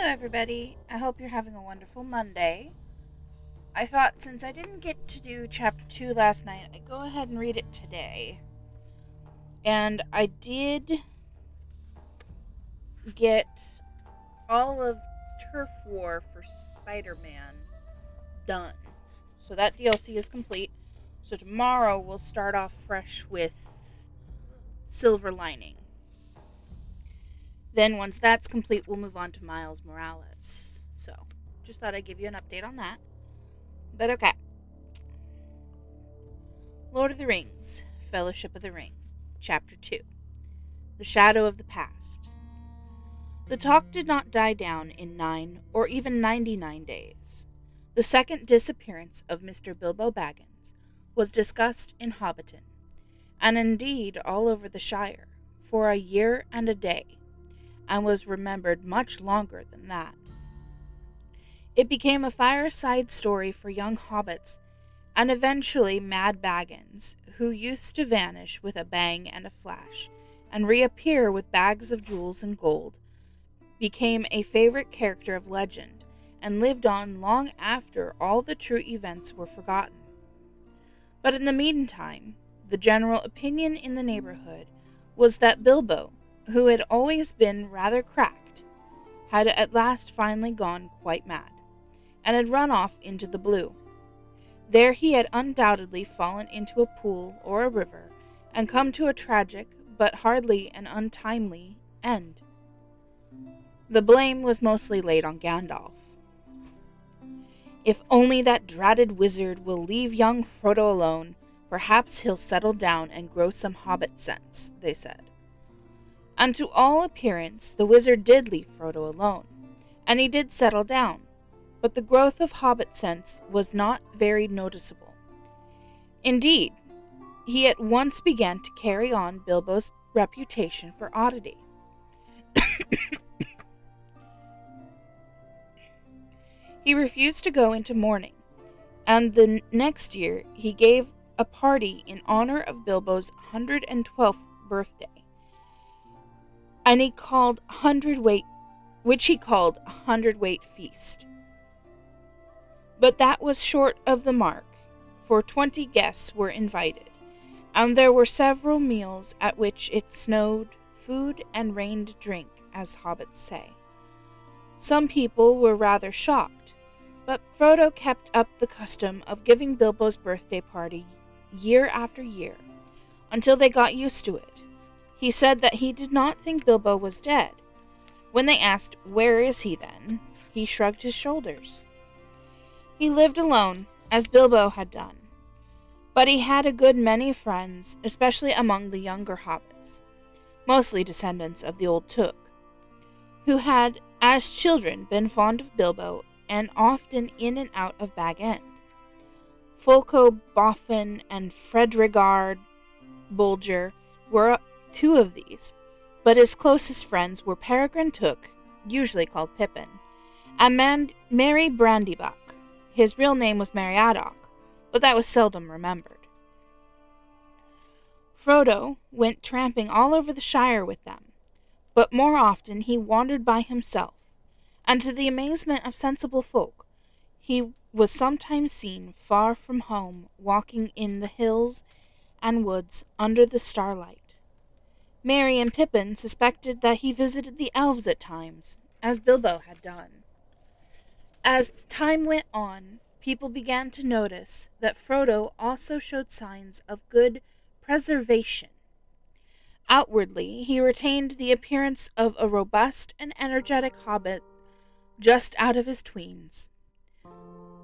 Hello, everybody. I hope you're having a wonderful Monday. I thought since I didn't get to do chapter 2 last night, I'd go ahead and read it today. And I did get all of Turf War for Spider-Man done. So that DLC is complete. So tomorrow we'll start off fresh with Silver Lining. Then once that's complete, we'll move on to Miles Morales. So, just thought I'd give you an update on that. But okay. Lord of the Rings, Fellowship of the Ring, Chapter 2. The Shadow of the Past. The talk did not die down in 9 or even 99 days. The second disappearance of Mr. Bilbo Baggins was discussed in Hobbiton, and indeed all over the Shire, for a year and a day, and was remembered much longer than that. It became a fireside story for young hobbits, and eventually Mad Baggins, who used to vanish with a bang and a flash, and reappear with bags of jewels and gold, became a favorite character of legend, and lived on long after all the true events were forgotten. But in the meantime, the general opinion in the neighborhood was that Bilbo, who had always been rather cracked, had at last finally gone quite mad, and had run off into the blue. There he had undoubtedly fallen into a pool or a river, and come to a tragic, but hardly an untimely, end. The blame was mostly laid on Gandalf. "If only that dratted wizard will leave young Frodo alone, perhaps he'll settle down and grow some hobbit sense," they said. And to all appearance, the wizard did leave Frodo alone, and he did settle down, but the growth of hobbit sense was not very noticeable. Indeed, he at once began to carry on Bilbo's reputation for oddity. He refused to go into mourning, and the next year he gave a party in honor of Bilbo's 112th birthday, and he called which he called a hundredweight feast. But that was short of the mark, for 20 guests were invited, and there were several meals at which it snowed food and rained drink, as hobbits say. Some people were rather shocked, but Frodo kept up the custom of giving Bilbo's birthday party year after year, until they got used to it. He said that he did not think Bilbo was dead. When they asked, "Where is he then?" he shrugged his shoulders. He lived alone, as Bilbo had done, but he had a good many friends, especially among the younger hobbits, mostly descendants of the old Took, who had, as children, been fond of Bilbo and often in and out of Bag End. Folko Boffin and Fredregard Bolger were two of these, but his closest friends were Peregrine Took, usually called Pippin, and Merry Brandybuck. His real name was Meriadoc, but that was seldom remembered. Frodo went tramping all over the Shire with them, but more often he wandered by himself, and to the amazement of sensible folk, he was sometimes seen far from home, walking in the hills and woods under the starlight. Merry and Pippin suspected that he visited the elves at times, as Bilbo had done. As time went on, people began to notice that Frodo also showed signs of good preservation. Outwardly, he retained the appearance of a robust and energetic hobbit just out of his tweens.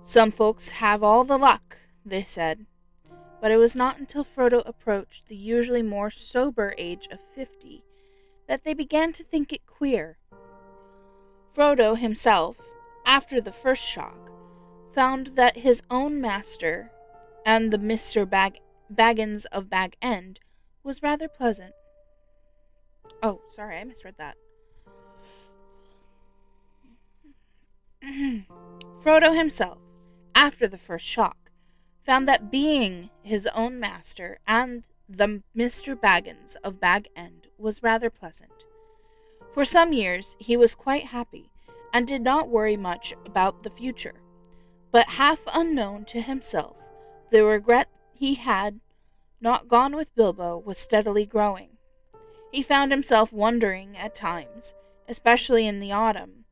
"Some folks have all the luck," they said, but it was not until Frodo approached the usually more sober age of 50 that they began to think it queer. Frodo himself, after the first shock, found that his own master and the Mr. Baggins of Bag End was rather pleasant. Oh, sorry, I misread that. Frodo himself, after the first shock, found that being his own master and the Mr. Baggins of Bag End was rather pleasant. For some years he was quite happy, and did not worry much about the future. But half unknown to himself, the regret he had not gone with Bilbo was steadily growing. He found himself wondering at times, especially in the autumn,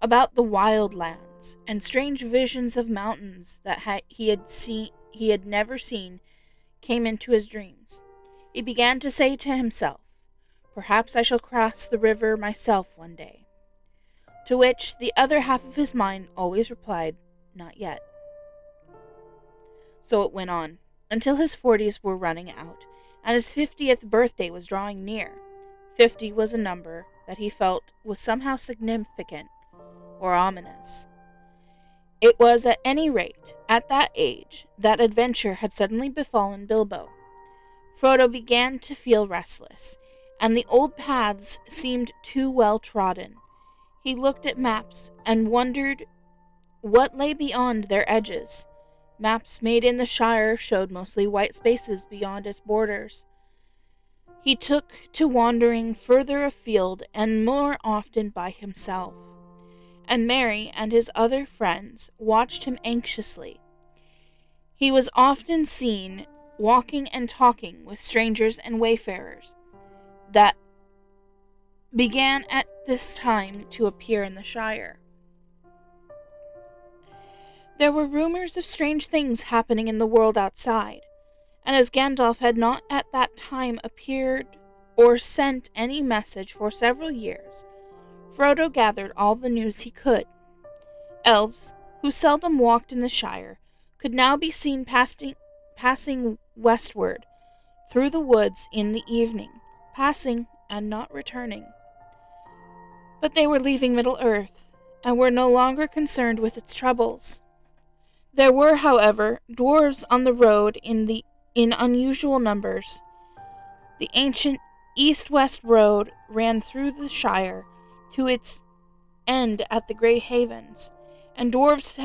about the wild lands, and strange visions of mountains that he had never seen came into his dreams. He began to say to himself, "Perhaps I shall cross the river myself one day." To which the other half of his mind always replied, "Not yet." So it went on, until his 40s were running out, and his 50th birthday was drawing near. 50 was a number that he felt was somehow significant or ominous. It was at any rate at that age that adventure had suddenly befallen Bilbo. Frodo began to feel restless, and the old paths seemed too well trodden. He looked at maps and wondered what lay beyond their edges. Maps made in the Shire showed mostly white spaces beyond its borders. He took to wandering further afield and more often by himself, and Merry and his other friends watched him anxiously. He was often seen walking and talking with strangers and wayfarers that began at this time to appear in the Shire. There were rumors of strange things happening in the world outside, and as Gandalf had not at that time appeared or sent any message for several years, Frodo gathered all the news he could. Elves, who seldom walked in the Shire, could now be seen passing westward through the woods in the evening, passing and not returning. But they were leaving Middle-earth, and were no longer concerned with its troubles. There were, however, dwarves on the road in unusual numbers. The ancient east-west road ran through the Shire to its end at the Grey Havens, and dwarves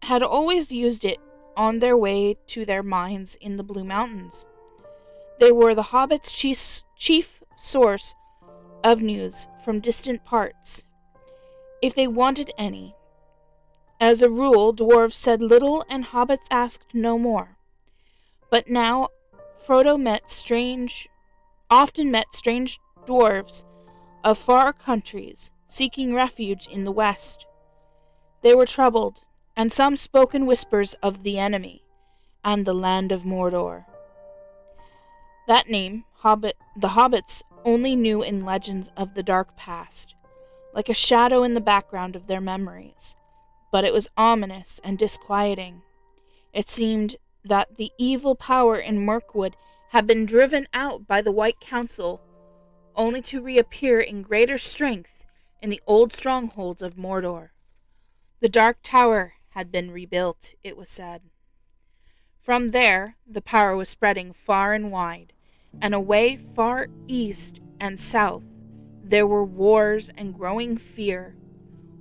had always used it on their way to their mines in the Blue Mountains. They were the hobbits' chief source of news from distant parts, if they wanted any. As a rule, dwarves said little and hobbits asked no more. But now Frodo often met strange dwarves of far countries, seeking refuge in the west. They were troubled, and some spoke in whispers of the enemy, and the land of Mordor. That name, the hobbits only knew in legends of the dark past, like a shadow in the background of their memories. But it was ominous and disquieting. It seemed that the evil power in Mirkwood had been driven out by the White Council, only to reappear in greater strength in the old strongholds of Mordor. The Dark Tower had been rebuilt, it was said. From there, the power was spreading far and wide, and away far east and south, there were wars and growing fear.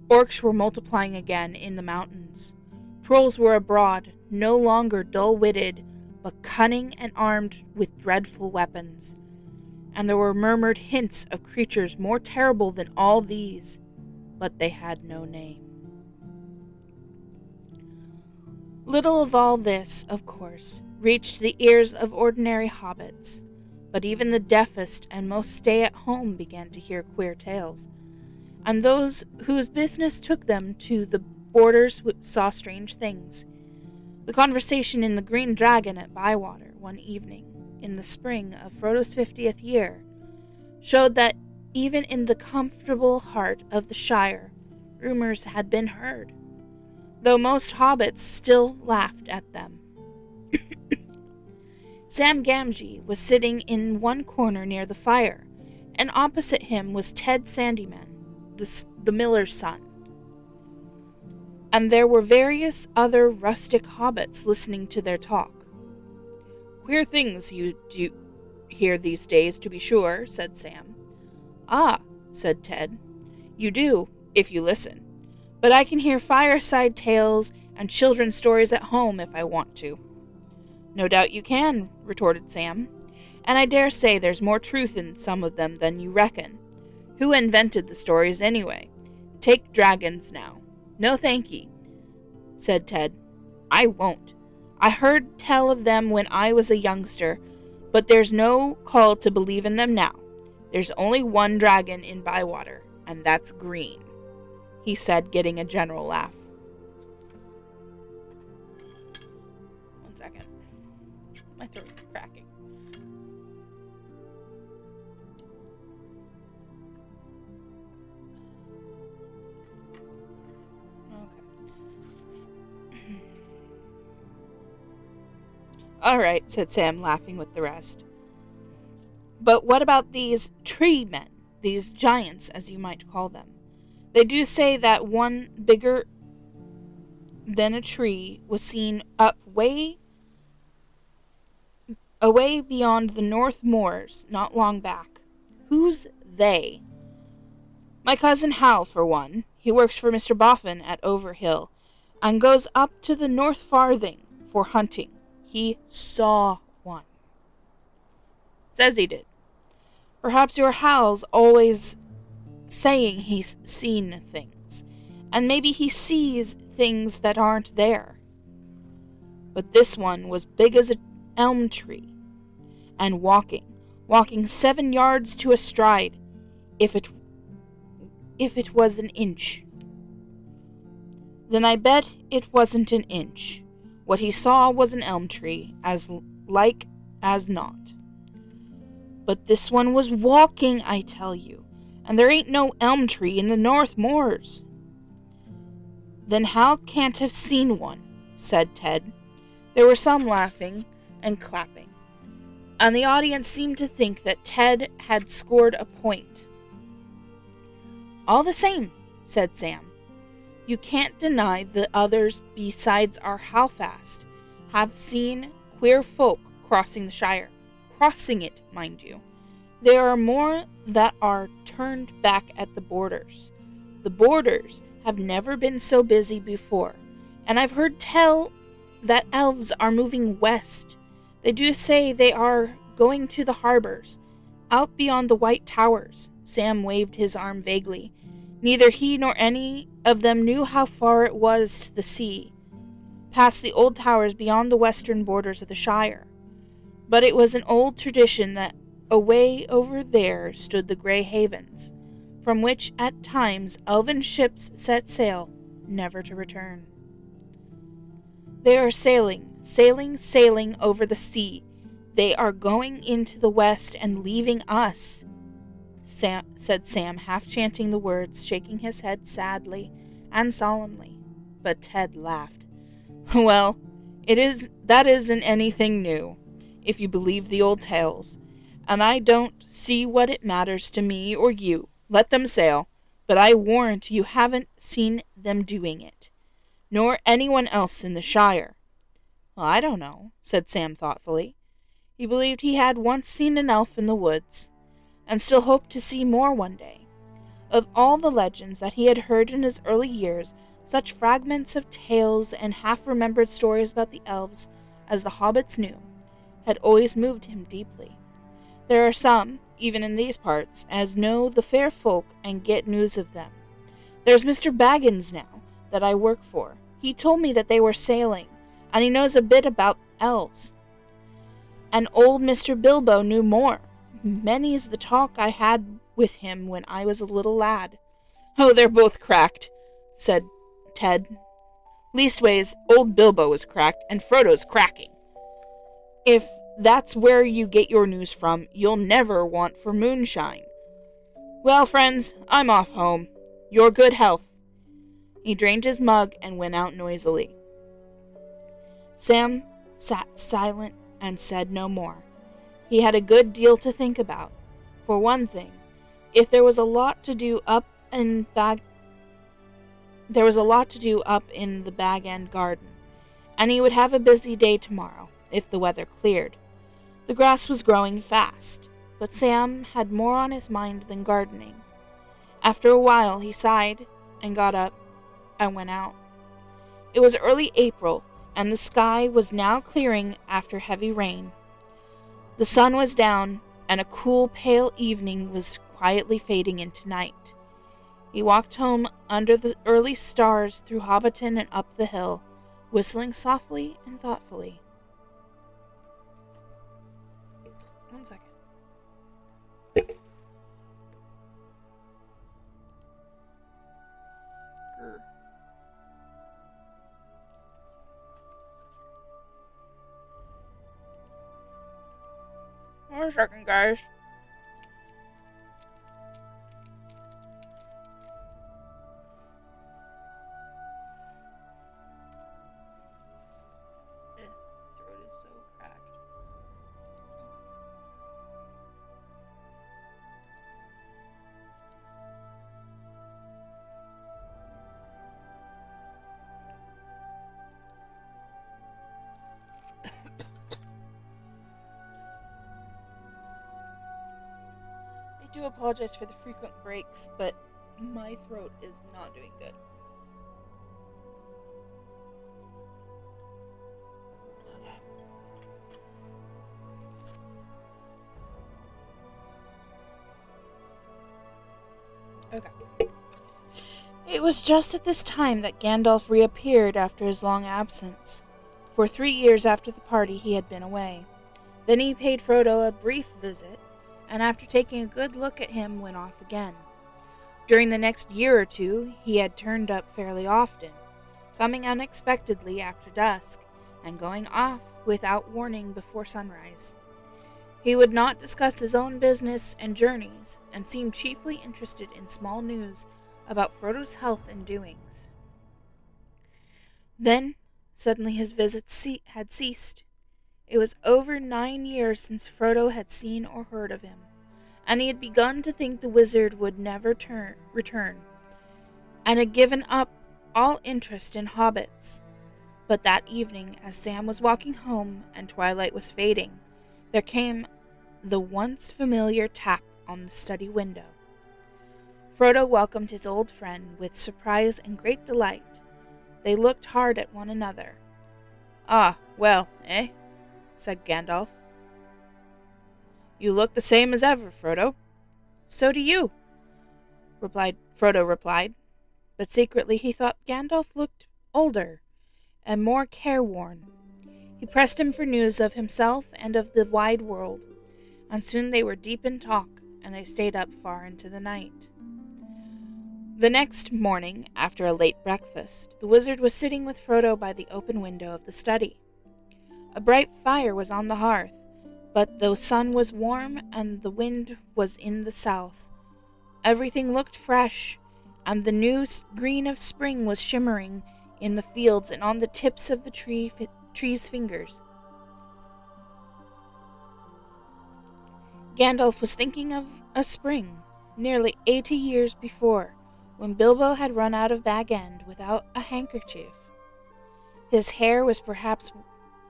Orcs were multiplying again in the mountains. Trolls were abroad, no longer dull-witted, but cunning and armed with dreadful weapons. And there were murmured hints of creatures more terrible than all these, but they had no name. Little of all this, of course, reached the ears of ordinary hobbits, but even the deafest and most stay-at-home began to hear queer tales, and those whose business took them to the borders saw strange things. The conversation in the Green Dragon at Bywater one evening in the spring of Frodo's 50th year showed that even in the comfortable heart of the Shire, rumors had been heard, though most hobbits still laughed at them. Sam Gamgee was sitting in one corner near the fire, and opposite him was Ted Sandyman, the miller's son. And there were various other rustic hobbits listening to their talk. "Queer things you do hear these days, to be sure," said Sam. "Ah," said Ted, "you do, if you listen. But I can hear fireside tales and children's stories at home if I want to." "No doubt you can," retorted Sam, "and I dare say there's more truth in some of them than you reckon. Who invented the stories, anyway? take dragons now." "No, thank ye," said Ted. "I won't. I heard tell of them when I was a youngster, but there's no call to believe in them now. There's only one dragon in Bywater, and that's green," he said, getting a general laugh. One second. My throat's cracking. Okay. "All right," said Sam, laughing with the rest. "But what about these tree men, these giants, as you might call them? They do say that one bigger than a tree was seen up away beyond the North Moors not long back. Who's they?" "My cousin Hal, for one. He works for Mr. Boffin at Overhill, and goes up to the North Farthing for hunting. He saw one." "Says he did. Perhaps your Hal's always saying he's seen things, and maybe he sees things that aren't there. But this one was big as an elm tree, and walking 7 yards to a stride, if it was an inch." "Then I bet it wasn't an inch. What he saw was an elm tree, as like as not." "But this one was walking, I tell you, and there ain't no elm tree in the North Moors." "Then Hal can't have seen one," said Ted. There were some laughing and clapping, and the audience seemed to think that Ted had scored a point. "All the same," said Sam, "you can't deny the others besides our Halfast have seen queer folk crossing the Shire. Crossing it, mind you. There are more that are turned back at the borders. The borders have never been so busy before, and I've heard tell that elves are moving west. They do say they are going to the harbors, out beyond the White Towers." Sam waved his arm vaguely. Neither he nor any of them knew how far it was to the sea, past the old towers beyond the western borders of the Shire. But it was an old tradition that away over there stood the Grey Havens, from which at times elven ships set sail, never to return. "They are sailing over the sea. They are going into the west and leaving us," said Sam, half chanting the words, shaking his head sadly and solemnly. But Ted laughed. "Well, that isn't anything new, if you believe the old tales, and I don't see what it matters to me or you. Let them sail, but I warrant you haven't seen them doing it, nor anyone else in the Shire." "Well, I don't know," said Sam thoughtfully. He believed he had once seen an elf in the woods, and still hoped to see more one day. Of all the legends that he had heard in his early years, such fragments of tales and half-remembered stories about the elves as the hobbits knew had always moved him deeply. There are some, even in these parts, as know the fair folk and get news of them. There's Mr. Baggins now, that I work for. He told me that they were sailing, and he knows a bit about elves. And old Mr. Bilbo knew more. Many's the talk I had with him when I was a little lad." "Oh, they're both cracked," said Ted. "Leastways, old Bilbo is cracked, and Frodo's cracking. If that's where you get your news from, you'll never want for moonshine. Well, friends, I'm off home. Your good health." He drained his mug and went out noisily. Sam sat silent and said no more. He had a good deal to think about. For one thing, there was a lot to do up in the Bag End garden, and he would have a busy day tomorrow, if the weather cleared. The grass was growing fast, but Sam had more on his mind than gardening. After a while he sighed and got up and went out. It was early April, and the sky was now clearing after heavy rain. The sun was down, and a cool, pale evening was quietly fading into night. He walked home under the early stars through Hobbiton and up the hill, whistling softly and thoughtfully. One second. Grr. One second, guys. My throat is so cracked. I do apologize for the frequent breaks, but my throat is not doing good. Okay. It was just at this time that Gandalf reappeared after his long absence. For 3 years after the party he had been away. Then he paid Frodo a brief visit, and after taking a good look at him, went off again. During the next year or two, he had turned up fairly often, coming unexpectedly after dusk, and going off without warning before sunrise. He would not discuss his own business and journeys, and seemed chiefly interested in small news about Frodo's health and doings. Then, suddenly his visits had ceased. It was over 9 years since Frodo had seen or heard of him, and he had begun to think the wizard would never return, and had given up all interest in hobbits. But that evening, as Sam was walking home and twilight was fading, there came the once familiar tap on the study window. Frodo welcomed his old friend with surprise and great delight. They looked hard at one another. "Ah, well, eh?" said Gandalf. "You look the same as ever, Frodo." "So do you," Frodo replied, but secretly he thought Gandalf looked older and more careworn. He pressed him for news of himself and of the wide world, and soon they were deep in talk, and they stayed up far into the night. The next morning, after a late breakfast, the wizard was sitting with Frodo by the open window of the study. A bright fire was on the hearth, but the sun was warm and the wind was in the south. Everything looked fresh, and the new green of spring was shimmering in the fields and on the tips of the trees' fingers. Gandalf was thinking of a spring, nearly 80 years before, when Bilbo had run out of Bag End without a handkerchief. His hair was perhaps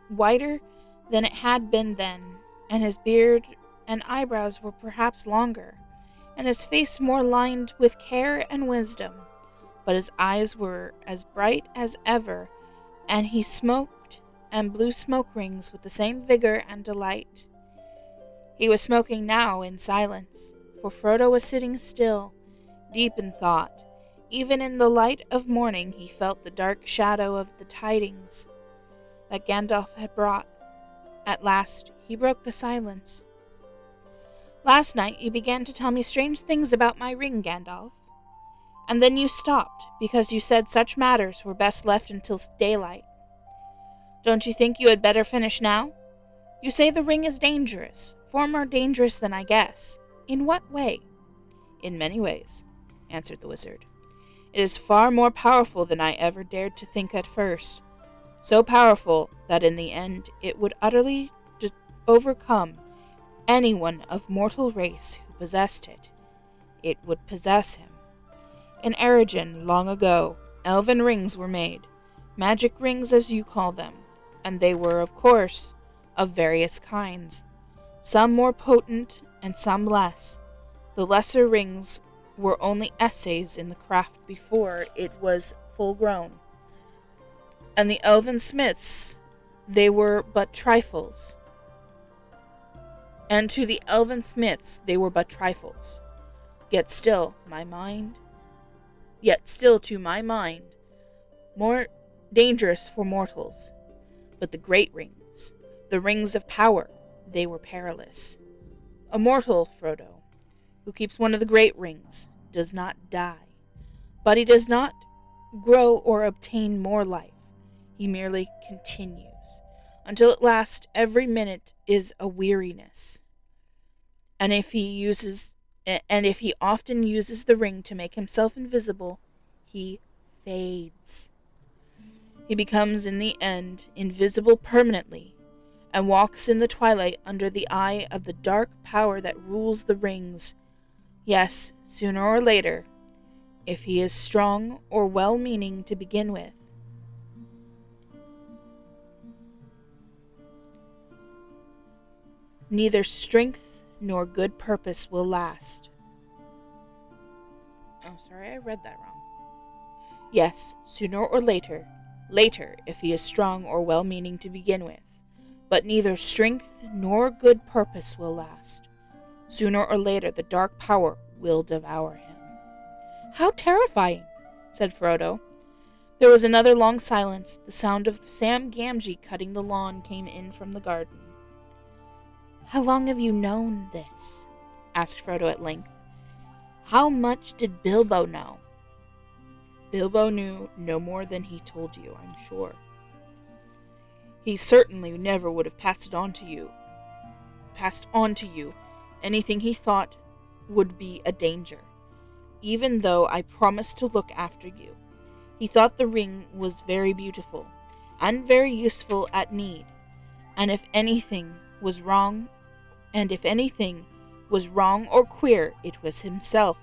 whiter than it had been then, and his beard and eyebrows were perhaps longer, and his face more lined with care and wisdom, but his eyes were as bright as ever, and he smoked and blew smoke rings with the same vigor and delight. He was smoking now in silence, for Frodo was sitting still, deep in thought. Even in the light of morning he felt the dark shadow of the tidings that Gandalf had brought. At last he broke the silence. "Last night you began to tell me strange things about my ring, Gandalf. And then you stopped, because you said such matters were best left until daylight. Don't you think you had better finish now? You say the ring is dangerous, far more dangerous than I guess. In what way?" "In many ways," answered the wizard. "It is far more powerful than I ever dared to think at first. So powerful that in the end it would utterly overcome anyone of mortal race who possessed it. It would possess him. In Eregion, long ago, elven rings were made, magic rings as you call them, and they were, of course, of various kinds, some more potent and some less. The lesser rings were only essays in the craft before it was full grown, and the elven smiths, they were but trifles. And to the elven smiths they were but trifles. Yet still, my mind yet still, to my mind, more dangerous for mortals. But the great rings, the rings of power, they were perilous. A mortal, Frodo, who keeps one of the great rings, does not die, but he does not grow or obtain more life. He merely continues, until at last every minute is a weariness. And if he often uses the ring to make himself invisible, he fades. He becomes in the end invisible permanently, and walks in the twilight under the eye of the dark power that rules the rings. Yes, sooner or later, if he is strong or well-meaning to begin with. Neither strength nor good purpose will last. Oh, sorry, I read that wrong. Yes, sooner or later, if he is strong or well-meaning to begin with. But neither strength nor good purpose will last. Sooner or later, the dark power will devour him. How terrifying, said Frodo. There was another long silence. The sound of Sam Gamgee cutting the lawn came in from the garden. How long have you known this? Asked Frodo at length. How much did Bilbo know? Bilbo knew no more than he told you, I'm sure. He certainly never would have passed on to you anything he thought would be a danger, even though I promised to look after you. He thought the ring was very beautiful, and very useful at need, and if anything was wrong or queer, it was himself.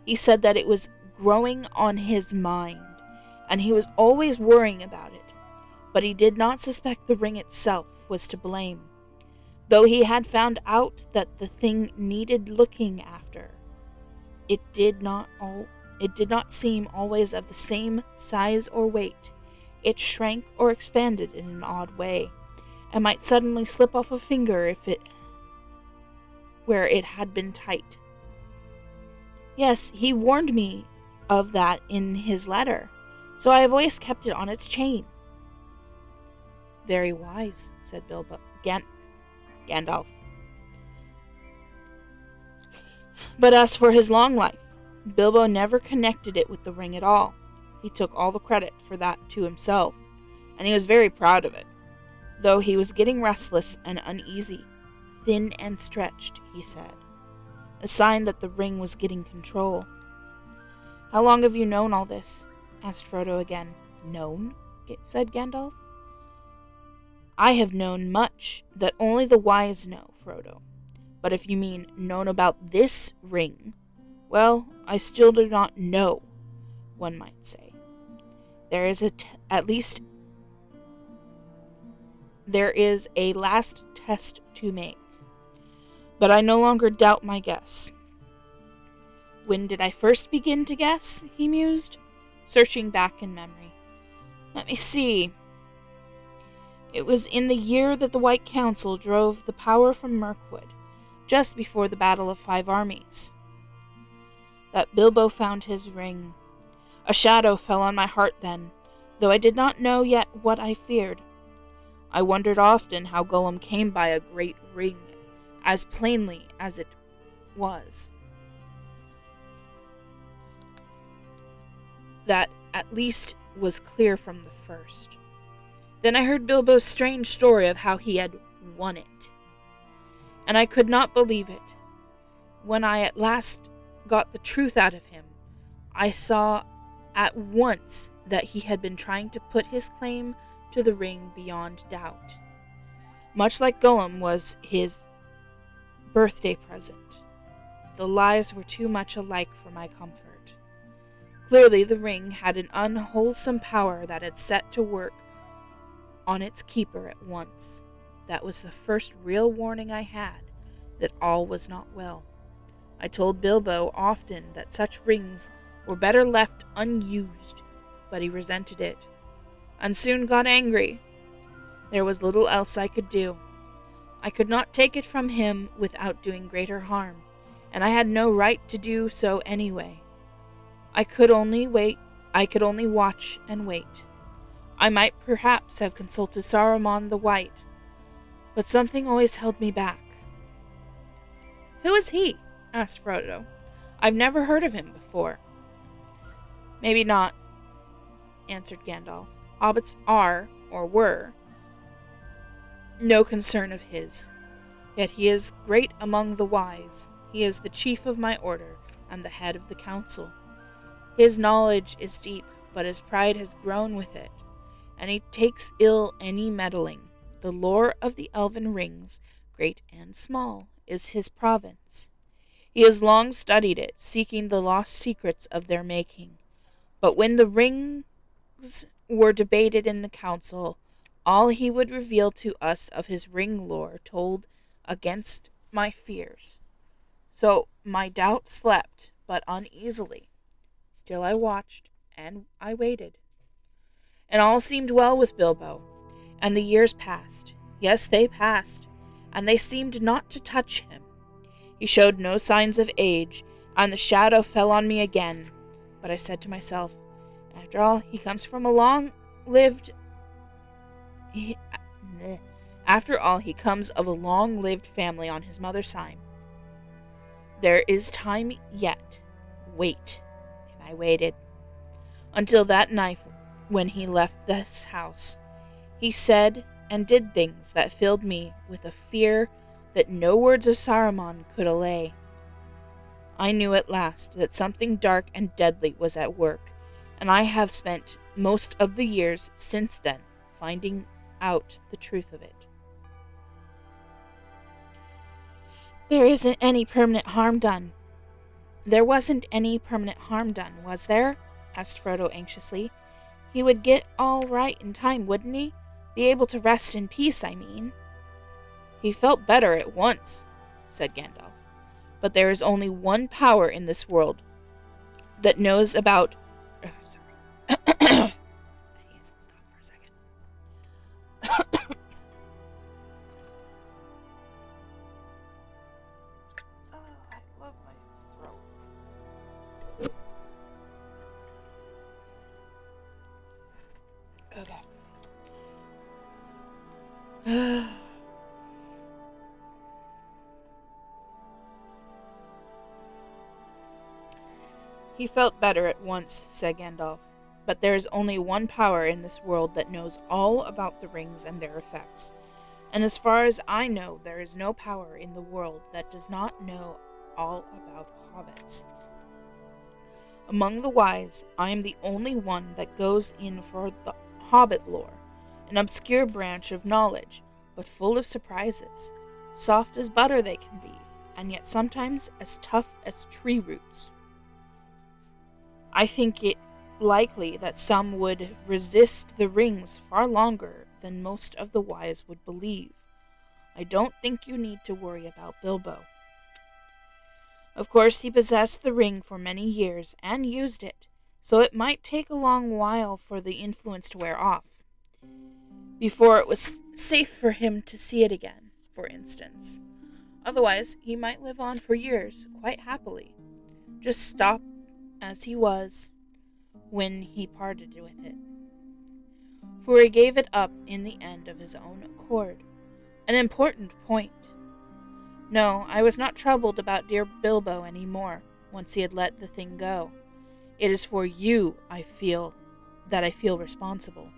He said that it was growing on his mind, and he was always worrying about it, but he did not suspect the ring itself was to blame, though he had found out that the thing needed looking after. It did not seem always of the same size or weight. It shrank or expanded in an odd way, and might suddenly slip off a finger where it had been tight. Yes, he warned me of that in his letter, so I have always kept it on its chain. Very wise, said Gandalf. But as for his long life, Bilbo never connected it with the ring at all. He took all the credit for that to himself, and he was very proud of it, though he was getting restless and uneasy, thin and stretched, he said, a sign that the ring was getting control. How long have you known all this? Asked Frodo again. Known? Said Gandalf. I have known much that only the wise know, Frodo. But if you mean known about this ring, well, I still do not know, one might say. There is a last test to make. But I no longer doubt my guess. When did I first begin to guess? He mused, searching back in memory. Let me see. It was in the year that the White Council drove the power from Mirkwood, just before the Battle of Five Armies, that Bilbo found his ring. A shadow fell on my heart then, though I did not know yet what I feared. I wondered often how Gollum came by a great ring, as plainly as it was. That at least was clear from the first. Then I heard Bilbo's strange story of how he had won it, and I could not believe it. When I at last got the truth out of him, I saw at once that he had been trying to put his claim to the ring beyond doubt. Much like Gollum was his birthday present. The lies were too much alike for my comfort. Clearly the ring had an unwholesome power that had set to work on its keeper at once. That was the first real warning I had that all was not well. I told Bilbo often that such rings were better left unused, but he resented it, and soon got angry. There was little else I could do. I could not take it from him without doing greater harm, and I had no right to do so anyway. I could only wait. I could only watch and wait. I might perhaps have consulted Saruman the White, but something always held me back. Who is he? Asked Frodo. I've never heard of him before. Maybe not, answered Gandalf. Hobbits are, or were, no concern of his. Yet he is great among the wise. He is the chief of my order and the head of the council. His knowledge is deep, but his pride has grown with it, and he takes ill any meddling. The lore of the elven rings, great and small, is his province. He has long studied it, seeking the lost secrets of their making. But when the rings were debated in the council, all he would reveal to us of his ring lore told against my fears. So my doubt slept, but uneasily. Still I watched, and I waited. And all seemed well with Bilbo, and the years passed. Yes, they passed, and they seemed not to touch him. He showed no signs of age, and the shadow fell on me again. But I said to myself, after all, he comes from a long-lived... After all, he comes of a long-lived family on his mother's side. There is time yet. Wait. And I waited. Until that night when he left this house. He said and did things that filled me with a fear that no words of Saruman could allay. I knew at last that something dark and deadly was at work, and I have spent most of the years since then finding out the truth of it. There isn't any permanent harm done. There wasn't any permanent harm done, was there? Asked Frodo anxiously. He would get all right in time, wouldn't he? Be able to rest in peace, I mean. He felt better at once, said Gandalf. But there is only one power in this world that knows about... sorry. I need to stop for a second. I love my throat. Okay. He felt better at once, said Gandalf. But there is only one power in this world that knows all about the rings and their effects. And as far as I know, there is no power in the world that does not know all about hobbits. Among the wise, I am the only one that goes in for the hobbit lore, an obscure branch of knowledge, but full of surprises. Soft as butter they can be, and yet sometimes as tough as tree roots. I think it likely that some would resist the rings far longer than most of the wise would believe. I don't think you need to worry about Bilbo. Of course, he possessed the ring for many years and used it, so it might take a long while for the influence to wear off. Before it was safe for him to see it again, for instance. Otherwise, he might live on for years, quite happily. Just stop as he was when he parted with it. For he gave it up in the end of his own accord. An important point. No, I was not troubled about dear Bilbo any more, once he had let the thing go. It is for you I feel responsible.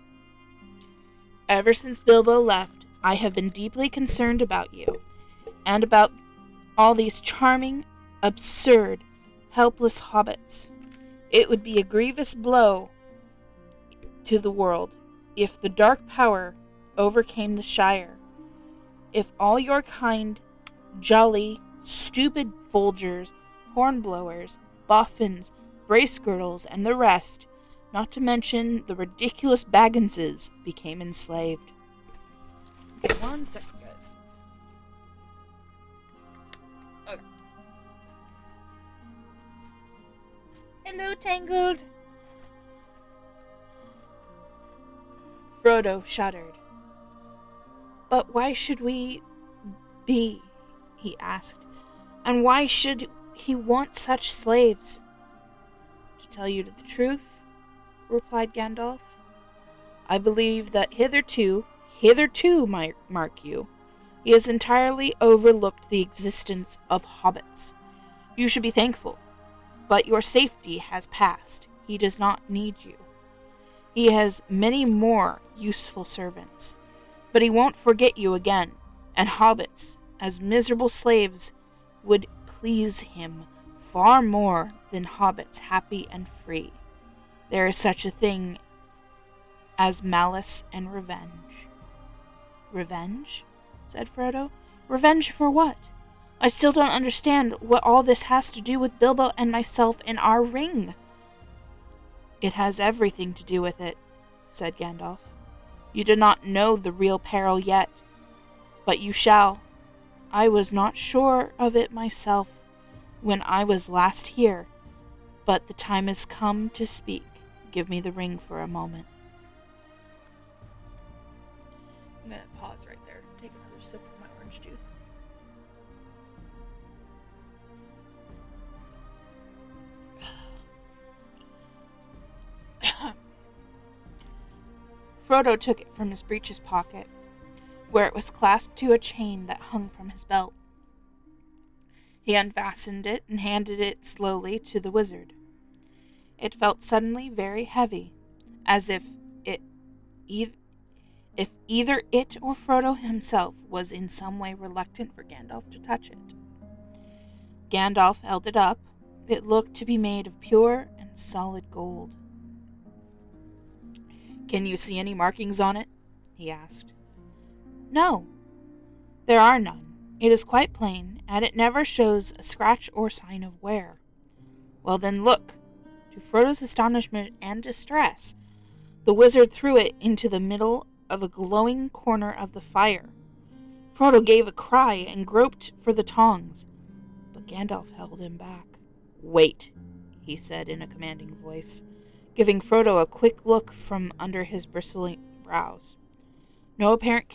Ever since Bilbo left, I have been deeply concerned about you, and about all these charming, absurd, helpless hobbits. It would be a grievous blow to the world if the dark power overcame the Shire. If all your kind, jolly, stupid Bolgers, hornblowers, boffins, bracegirdles, and the rest, not to mention the ridiculous Bagginses, became enslaved. Okay, 1 second, guys. Okay. Hello, Tangled. Frodo shuddered. But why should we be? He asked. And why should he want such slaves? To tell you the truth, replied Gandalf, I believe that hitherto, mark you, he has entirely overlooked the existence of hobbits. You should be thankful, but your safety has passed. He does not need you. He has many more useful servants, but he won't forget you again, and hobbits, as miserable slaves, would please him far more than hobbits happy and free. There is such a thing as malice and revenge. Revenge? Said Frodo. Revenge for what? I still don't understand what all this has to do with Bilbo and myself and our ring. It has everything to do with it, said Gandalf. You do not know the real peril yet, but you shall. I was not sure of it myself when I was last here, but the time has come to speak. Give me the ring for a moment. I'm going to pause right there, take another sip of my orange juice. Frodo took it from his breeches pocket, where it was clasped to a chain that hung from his belt. He unfastened it and handed it slowly to the wizard. It felt suddenly very heavy, as if either it or Frodo himself was in some way reluctant for Gandalf to touch it. Gandalf held it up. It looked to be made of pure and solid gold. Can you see any markings on it? He asked. No, there are none. It is quite plain, and it never shows a scratch or sign of wear. Well then, look. To Frodo's astonishment and distress, the wizard threw it into the middle of a glowing corner of the fire. Frodo gave a cry and groped for the tongs, but Gandalf held him back. Wait, he said in a commanding voice, giving Frodo a quick look from under his bristling brows. No apparent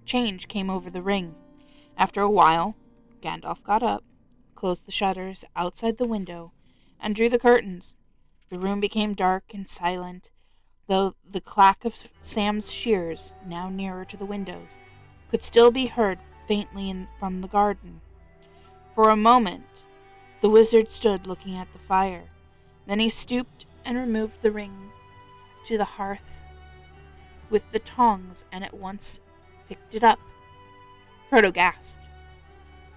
change came over the ring. After a while, Gandalf got up, closed the shutters outside the window, and drew the curtains. The room became dark and silent, though the clack of Sam's shears, now nearer to the windows, could still be heard faintly from the garden. For a moment, the wizard stood looking at the fire. Then he stooped and removed the ring to the hearth with the tongs and at once picked it up. Frodo gasped.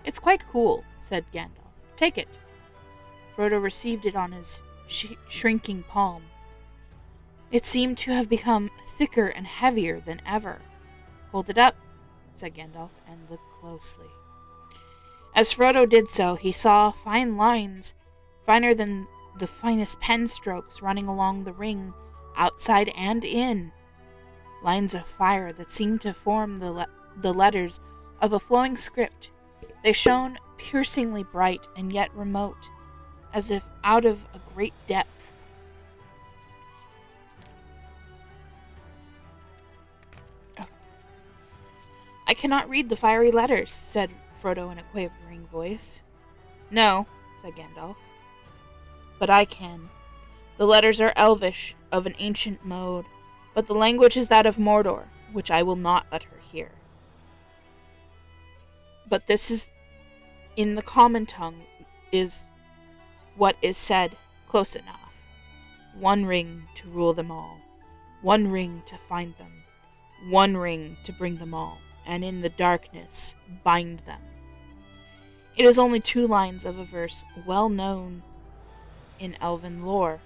It's quite cool, said Gandalf. Take it. Frodo received it on his shrinking palm. It seemed to have become thicker and heavier than ever. Hold it up, said Gandalf, and looked closely. As Frodo did so, he saw fine lines, finer than the finest pen strokes, running along the ring, outside and in. Lines of fire that seemed to form the letters of a flowing script. They shone piercingly bright and yet remote, as if out of a great depth. I cannot read the fiery letters, said Frodo in a quavering voice. No, said Gandalf, but I can. The letters are Elvish, of an ancient mode, but the language is that of Mordor, which I will not utter here. But this is in the common tongue is what is said close enough. One ring to rule them all, one ring to find them, one ring to bring them all, and in the darkness bind them. It is only 2 lines of a verse well known in elven lore.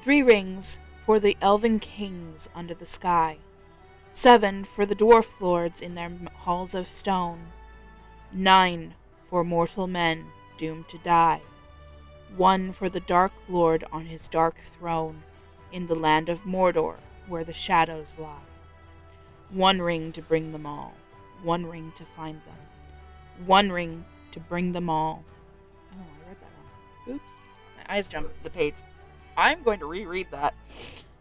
3 rings for the elven kings under the sky, 7 for the dwarf lords in their halls of stone, 9 for mortal men doomed to die, 1 for the Dark Lord on his dark throne in the land of Mordor where the shadows lie. 1 ring to bring them all, 1 ring to find them, 1 ring to bring them all. Oh, I read that wrong. Oops. My eyes jumped the page. I'm going to reread that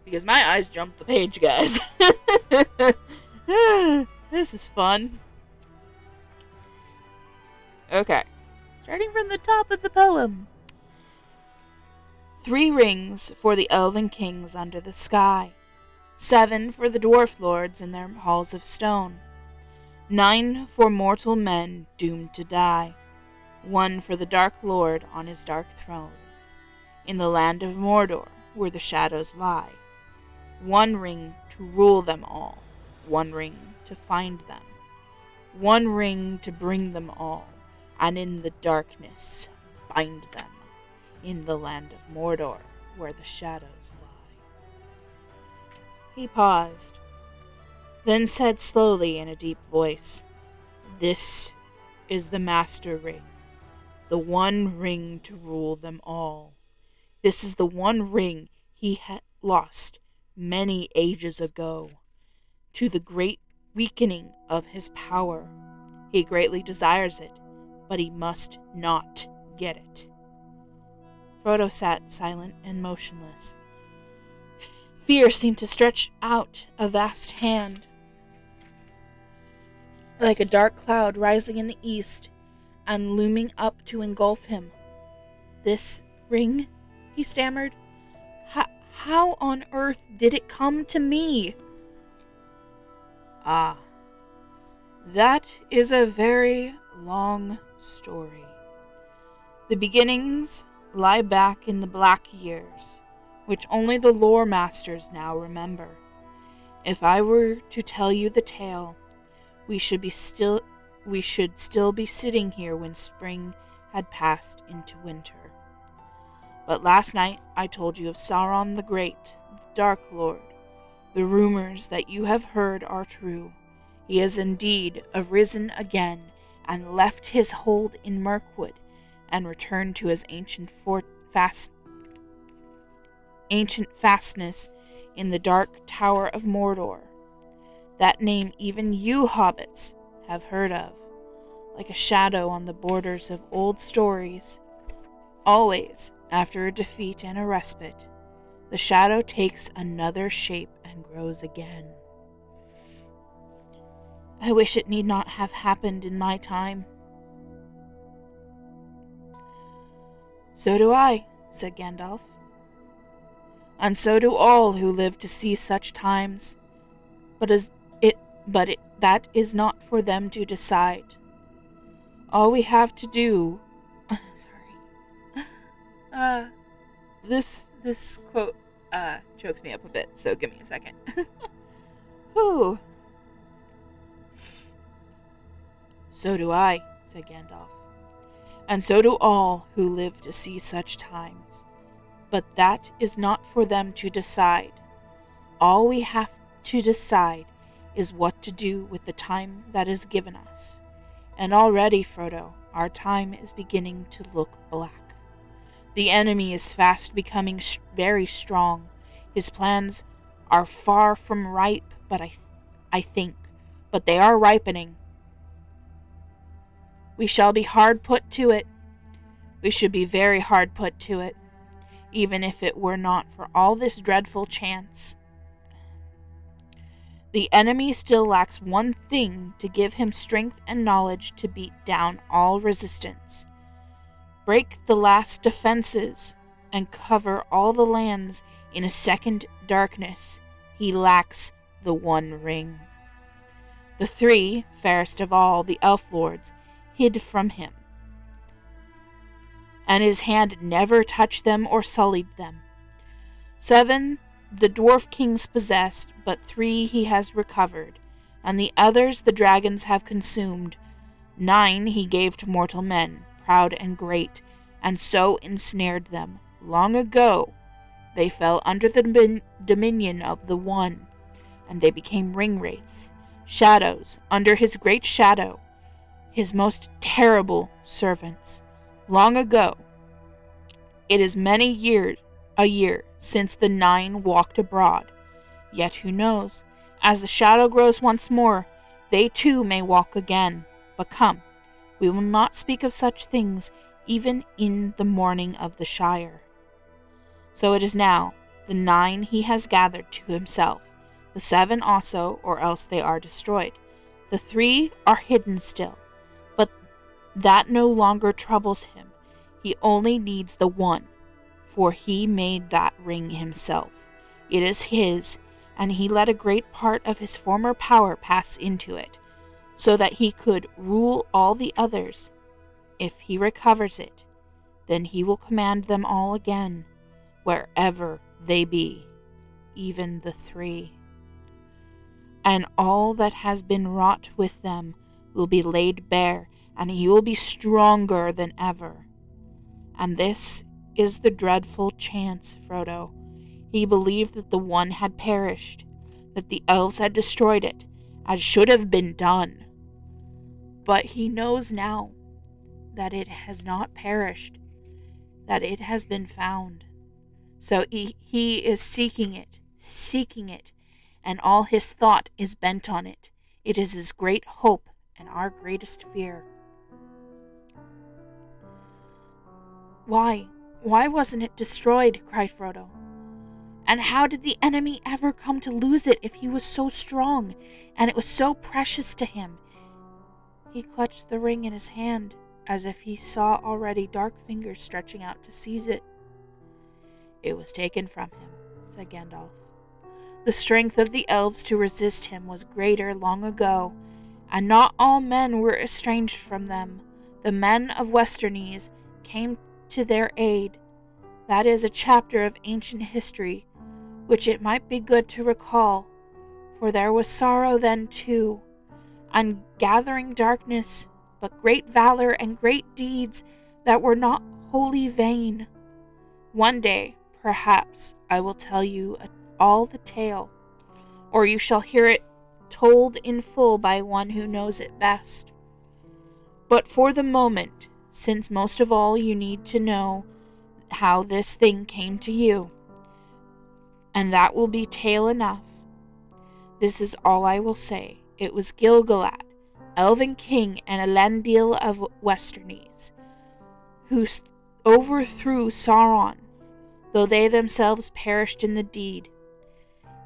because my eyes jumped the page, guys. This is fun. Okay. Starting from the top of the poem. 3 rings for the elven kings under the sky, 7 for the dwarf lords in their halls of stone, 9 for mortal men doomed to die, 1 for the Dark Lord on his dark throne, in the land of Mordor where the shadows lie. 1 ring to rule them all, 1 ring to find them, 1 ring to bring them all, and in the darkness bind them, in the land of Mordor where the shadows lie. He paused, then said slowly in a deep voice, "This is the Master Ring, the 1 ring to rule them all. This is the 1 ring he had lost many ages ago, to the great weakening of his power. He greatly desires it, but he must not get it." Frodo sat silent and motionless. Fear seemed to stretch out a vast hand, like a dark cloud rising in the east and looming up to engulf him. "This ring?" he stammered. How on earth did it come to me?" "Ah, that is a very long story. The beginnings lie back in the Black Years, which only the lore masters now remember. If I were to tell you the tale, we should still be sitting here when spring had passed into winter. But last night I told you of Sauron the Great, the Dark Lord. The rumors that you have heard are true. He has indeed arisen again and left his hold in Mirkwood and returned to his ancient fastness in the dark Tower of Mordor. That name even you hobbits have heard of, like a shadow on the borders of old stories. Always, after a defeat and a respite, the shadow takes another shape and grows again. I wish it need not have happened in my time." "So do I," said Gandalf. "And so do all who live to see such times. But that is not for them to decide. All we have to do..." This quote chokes me up a bit, so give me a second. Whew. "So do I," said Gandalf. "And so do all who live to see such times. But that is not for them to decide. All we have to decide is what to do with the time that is given us. And already, Frodo, our time is beginning to look black. The enemy is fast becoming very strong. His plans are far from ripe, but but they are ripening. We shall be hard put to it. We should be very hard put to it, even if it were not for all this dreadful chance. The enemy still lacks 1 thing to give him strength and knowledge to beat down all resistance. Break the last defenses and cover all the lands in a second darkness. He lacks the 1 ring. The 3, fairest of all, the elf lords, hid from him, and his hand never touched them or sullied them. 7, the dwarf kings possessed, but 3 he has recovered, and the others the dragons have consumed. 9 he gave to mortal men, proud and great, and so ensnared them. Long ago they fell under the dominion of the 1, and they became ring wraiths, shadows under his great shadow, his most terrible servants. Long ago, it is many a year since the 9 walked abroad. Yet who knows, as the shadow grows once more, they too may walk again. But come, we will not speak of such things even in the morning of the Shire. So it is now, the 9 he has gathered to himself, the 7 also, or else they are destroyed. The 3 are hidden still, but that no longer troubles him. He only needs the 1, for he made that ring himself. It is his, and he let a great part of his former power pass into it, so that he could rule all the others. If he recovers it, then he will command them all again, wherever they be, even the three. And all that has been wrought with them will be laid bare, and he will be stronger than ever. And this is the dreadful chance, Frodo. He believed that the one had perished, that the elves had destroyed it, as should have been done. But he knows now that it has not perished, that it has been found. So he is seeking it, and all his thought is bent on it. It is his great hope and our greatest fear. Why wasn't it destroyed? Cried Frodo. And how did the enemy ever come to lose it if he was so strong, and it was so precious to him? He clutched the ring in his hand, as if he saw already dark fingers stretching out to seize it. It was taken from him, said Gandalf. The strength of the elves to resist him was greater long ago, and not all men were estranged from them. The men of Westernese came to their aid. That is a chapter of ancient history which it might be good to recall, for there was sorrow then too, and gathering darkness, but great valor and great deeds that were not wholly vain. One day, perhaps, I will tell you all the tale, or you shall hear it told in full by one who knows it best. But for the moment, since most of all you need to know how this thing came to you, and that will be tale enough, this is all I will say. It was Gil-galad, elven king and Elendil of Westernese, who overthrew Sauron, though they themselves perished in the deed.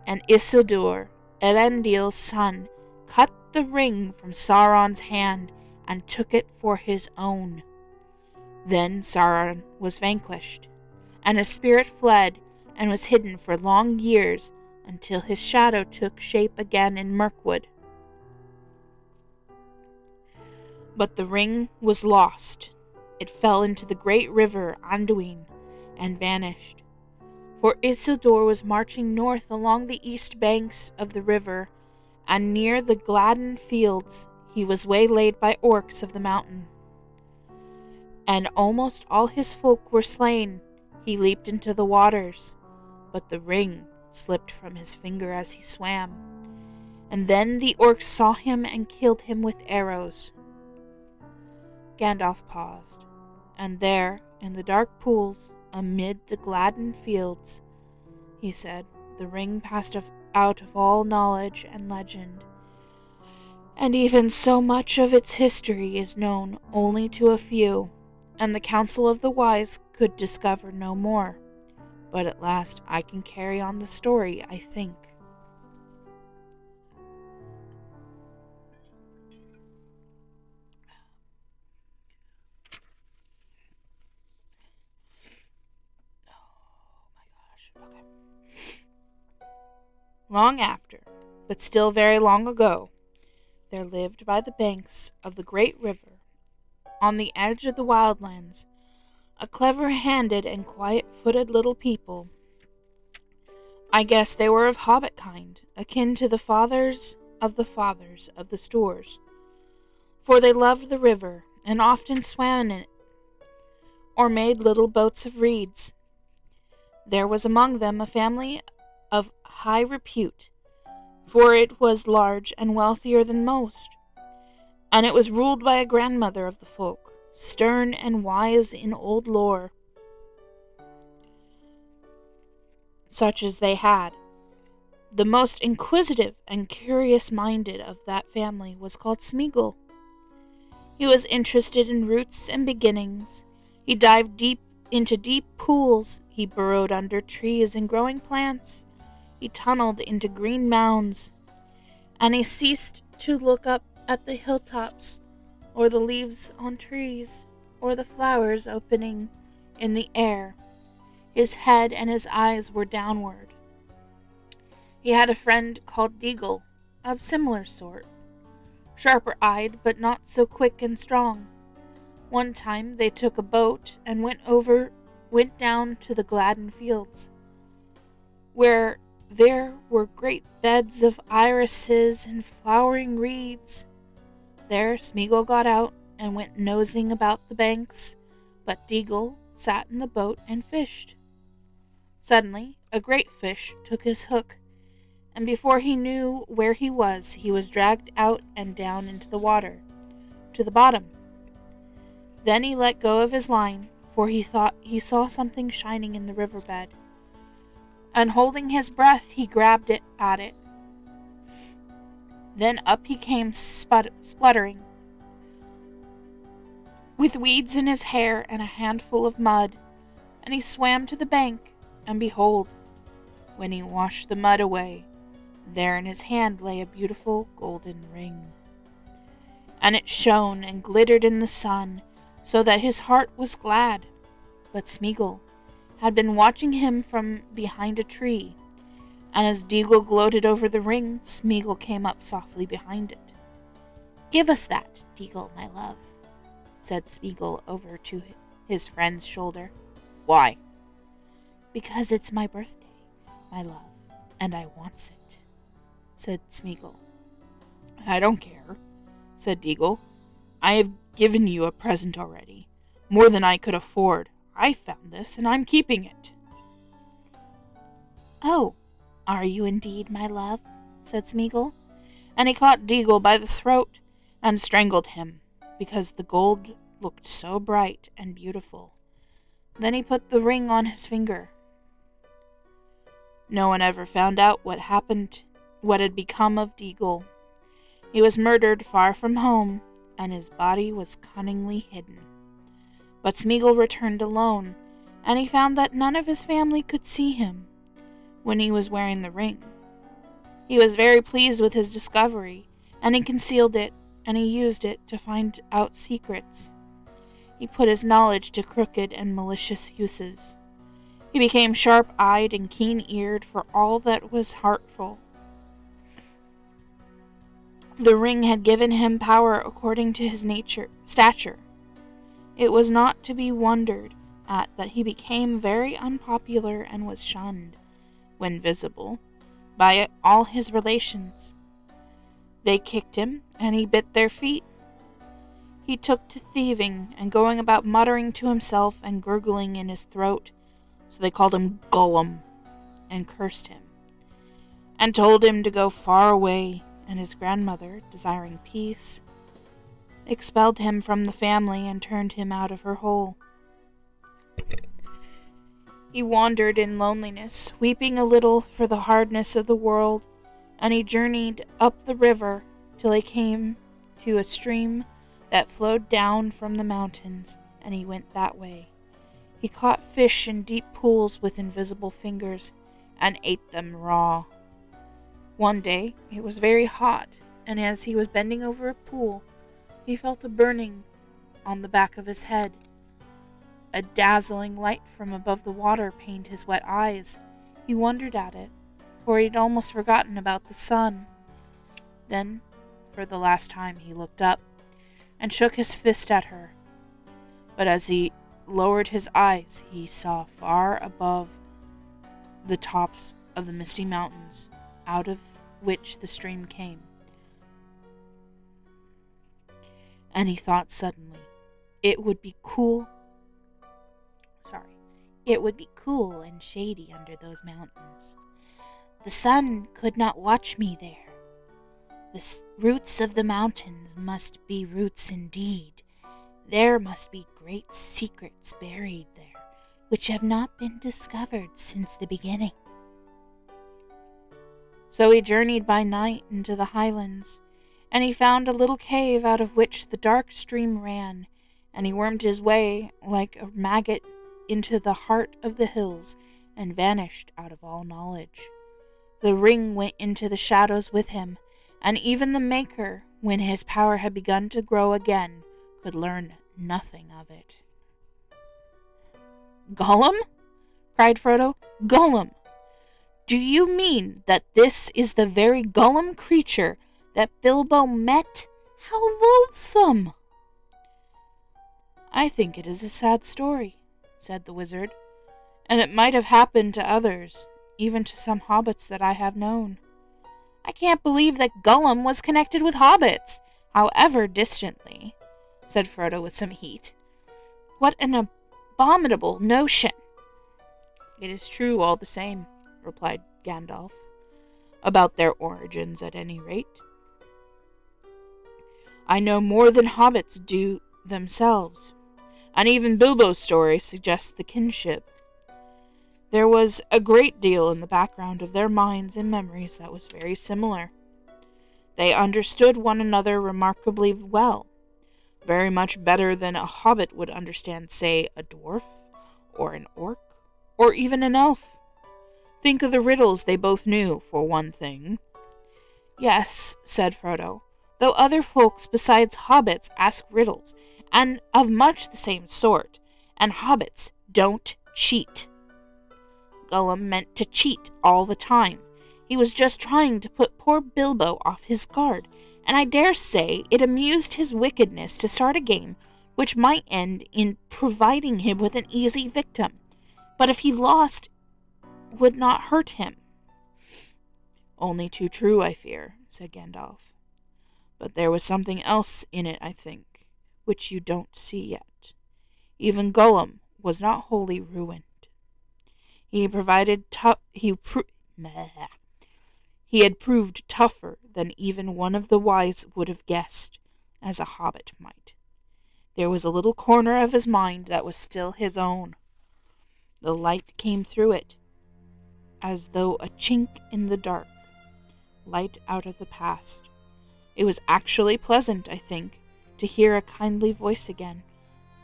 And Isildur, Elendil's son, cut the ring from Sauron's hand and took it for his own. Then Sauron was vanquished, and his spirit fled and was hidden for long years until his shadow took shape again in Mirkwood. But the ring was lost. It fell into the great river Anduin and vanished. For Isildur was marching north along the east banks of the river, and near the Gladden fields he was waylaid by orcs of the mountain. And almost all his folk were slain. He leaped into the waters, but the ring slipped from his finger as he swam. And then the orcs saw him and killed him with arrows. Gandalf paused, and there, in the dark pools, amid the Gladden fields, he said, the ring passed out of all knowledge and legend, and even so much of its history is known only to a few, and the council of the wise could discover no more. But at last I can carry on the story, I think. Okay. Long after, but still very long ago, there lived by the banks of the great river, on the edge of the wildlands, a clever-handed and quiet-footed little people. I guess they were of hobbit kind, akin to the fathers of the Stoors, for they loved the river and often swam in it, or made little boats of reeds. There was among them a family of high repute, for it was large and wealthier than most, and it was ruled by a grandmother of the folk, stern and wise in old lore, such as they had. The most inquisitive and curious-minded of that family was called Smeagol. He was interested in roots and beginnings. He dived deep into deep pools. He burrowed under trees and growing plants. He tunneled into green mounds, and he ceased to look up at the hilltops, or the leaves on trees, or the flowers opening in the air. His head and his eyes were downward. He had a friend called Deagle, of similar sort, sharper-eyed but not so quick and strong. One time they took a boat and went down to the Gladden fields, where there were great beds of irises and flowering reeds. There Smeagol got out and went nosing about the banks, but Deagle sat in the boat and fished. Suddenly, a great fish took his hook, and before he knew where he was dragged out and down into the water, to the bottom. Then he let go of his line, for he thought he saw something shining in the riverbed, and holding his breath he grabbed at it. Then up he came spluttering, with weeds in his hair and a handful of mud, and he swam to the bank, and behold, when he washed the mud away, there in his hand lay a beautiful golden ring. And it shone and glittered in the sun, so that his heart was glad. But Smeagol had been watching him from behind a tree, and as Deagle gloated over the ring, Smeagol came up softly behind it. "Give us that, Deagle, my love," said Smeagol over to his friend's shoulder. "Why?" "Because it's my birthday, my love, and I wants it," said Smeagol. "I don't care," said Deagle. "I have given you a present already, more than I could afford. I found this, and I'm keeping it." "Oh, are you indeed, my love?" said Smeagol, and he caught Deagle by the throat and strangled him, because the gold looked so bright and beautiful. Then he put the ring on his finger. No one ever found out what had become of Deagle. He was murdered far from home, and his body was cunningly hidden. But Smeagol returned alone, and he found that none of his family could see him when he was wearing the ring. He was very pleased with his discovery, and he concealed it, and he used it to find out secrets. He put his knowledge to crooked and malicious uses. He became sharp-eyed and keen-eared for all that was heartful. The ring had given him power according to his stature. It was not to be wondered at that he became very unpopular and was shunned, when visible, by all his relations. They kicked him, and he bit their feet. He took to thieving and going about muttering to himself and gurgling in his throat, so they called him Gollum and cursed him, and told him to go far away, and his grandmother, desiring peace, expelled him from the family and turned him out of her hole. He wandered in loneliness, weeping a little for the hardness of the world, and he journeyed up the river till he came to a stream that flowed down from the mountains, and he went that way. He caught fish in deep pools with invisible fingers, and ate them raw. One day it was very hot, and as he was bending over a pool, he felt a burning on the back of his head. A dazzling light from above the water pained his wet eyes. He wondered at it, for he had almost forgotten about the sun. Then, for the last time, he looked up and shook his fist at her. But as he lowered his eyes, he saw far above the tops of the misty mountains, out of which the stream came. And he thought suddenly, it would be cool and shady under those mountains. The sun could not watch me there. The roots of the mountains must be roots indeed. There must be great secrets buried there, which have not been discovered since the beginning. So he journeyed by night into the highlands, and he found a little cave out of which the dark stream ran, and he wormed his way like a maggot into the heart of the hills and vanished out of all knowledge. The ring went into the shadows with him, and even the Maker, when his power had begun to grow again, could learn nothing of it. "Gollum?" cried Frodo. Gollum! Do you mean that this is the very Gollum creature that Bilbo met? How loathsome! I think it is a sad story, said the wizard, and it might have happened to others, even to some hobbits that I have known. I can't believe that Gollum was connected with hobbits, however distantly, said Frodo with some heat. What an abominable notion! It is true all the same, replied Gandalf, about their origins at any rate. I know more than hobbits do themselves, and even Bilbo's story suggests the kinship. There was a great deal in the background of their minds and memories that was very similar. They understood one another remarkably well, very much better than a hobbit would understand, say, a dwarf, or an orc, or even an elf. Think of the riddles they both knew, for one thing. Yes, said Frodo, though other folks besides hobbits ask riddles, and of much the same sort, and hobbits don't cheat. Gollum meant to cheat all the time. He was just trying to put poor Bilbo off his guard, and I dare say it amused his wickedness to start a game which might end in providing him with an easy victim, but if he lost, would not hurt him. Only too true, I fear, said Gandalf. But there was something else in it, I think, which you don't see yet. Even Gollum was not wholly ruined. He had proved tougher than even one of the wise would have guessed, as a hobbit might. There was a little corner of his mind that was still his own. The light came through it, as though a chink in the dark, light out of the past. It was actually pleasant, I think, to hear a kindly voice again,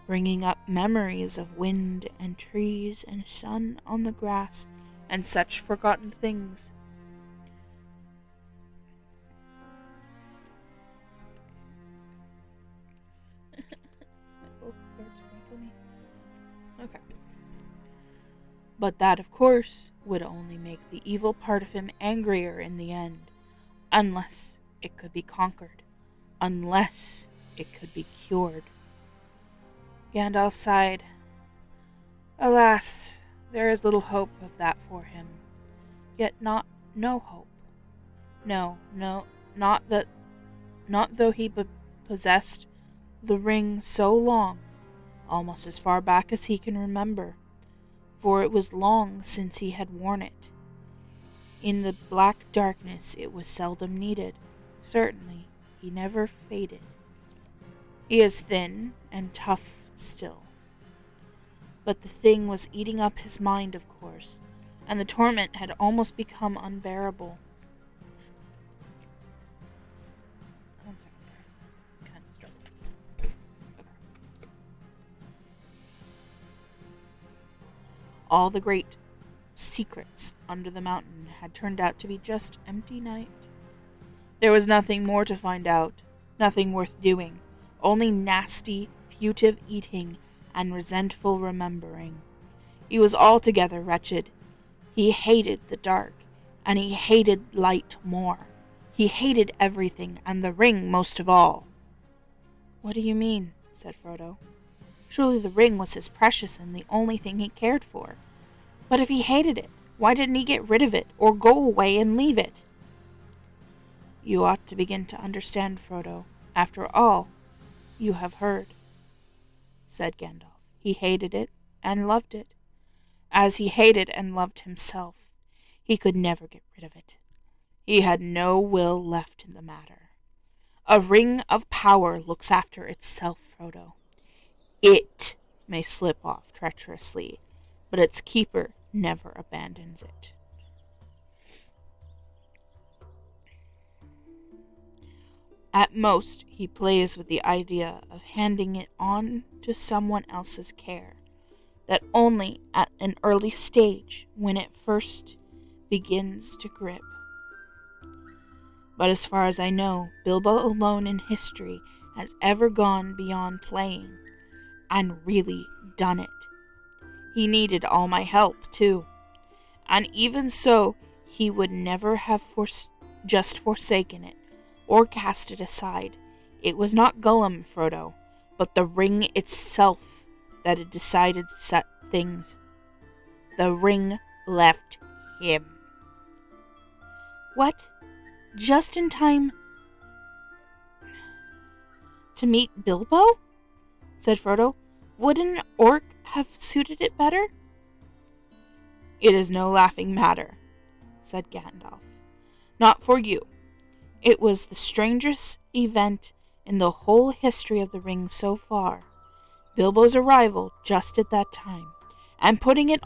bringing up memories of wind and trees and sun on the grass and such forgotten things. Okay. But that, of course, would only make the evil part of him angrier in the end, unless it could be conquered, unless it could be cured. Gandalf sighed. Alas, there is little hope of that for him. Yet no hope. No, not though he possessed the ring so long, almost as far back as he can remember, for it was long since he had worn it. In the black darkness it was seldom needed. Certainly, he never faded. He is thin and tough still. But the thing was eating up his mind, of course, and the torment had almost become unbearable. One second, guys. I'm kind of struggling. Okay. All the great secrets under the mountain had turned out to be just empty night. There was nothing more to find out, nothing worth doing, only nasty, furtive eating and resentful remembering. He was altogether wretched. He hated the dark, and he hated light more. He hated everything, and the ring most of all. What do you mean? Said Frodo. Surely the ring was his precious and the only thing he cared for. But if he hated it, why didn't he get rid of it, or go away and leave it? You ought to begin to understand, Frodo. After all, you have heard, said Gandalf. He hated it and loved it, as he hated and loved himself. He could never get rid of it. He had no will left in the matter. A ring of power looks after itself, Frodo. It may slip off treacherously, but its keeper never abandons it. At most, he plays with the idea of handing it on to someone else's care, that only at an early stage, when it first begins to grip. But as far as I know, Bilbo alone in history has ever gone beyond playing, and really done it. He needed all my help, too. And even so, he would never have just forsaken it, or cast it aside. It was not Gollum, Frodo, but the ring itself that had decided such things. The ring left him. What? Just in time to meet Bilbo? Said Frodo. Would an orc have suited it better? It is no laughing matter, said Gandalf. Not for you. It was the strangest event in the whole history of the ring so far. Bilbo's arrival just at that time, and putting his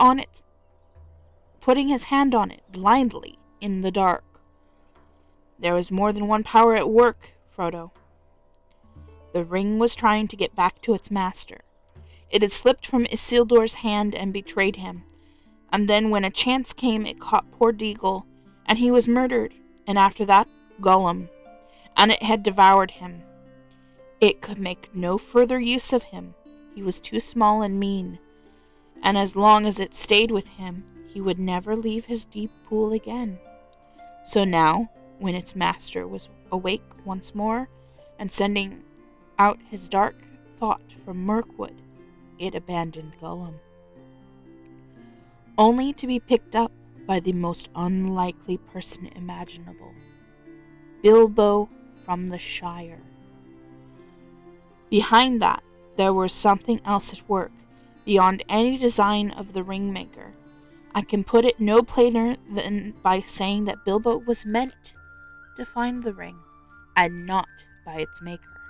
hand on it blindly in the dark. There was more than one power at work, Frodo. The ring was trying to get back to its master. It had slipped from Isildur's hand and betrayed him. And then when a chance came, it caught poor Deagle, and he was murdered. And after that, Gollum. And it had devoured him. It could make no further use of him. He was too small and mean. And as long as it stayed with him, he would never leave his deep pool again. So now, when its master was awake once more, and sending out his dark thought from Mirkwood, it abandoned Gollum, only to be picked up by the most unlikely person imaginable, Bilbo from the Shire. Behind that, there was something else at work, beyond any design of the ringmaker. I can put it no plainer than by saying that Bilbo was meant to find the ring, and not by its maker,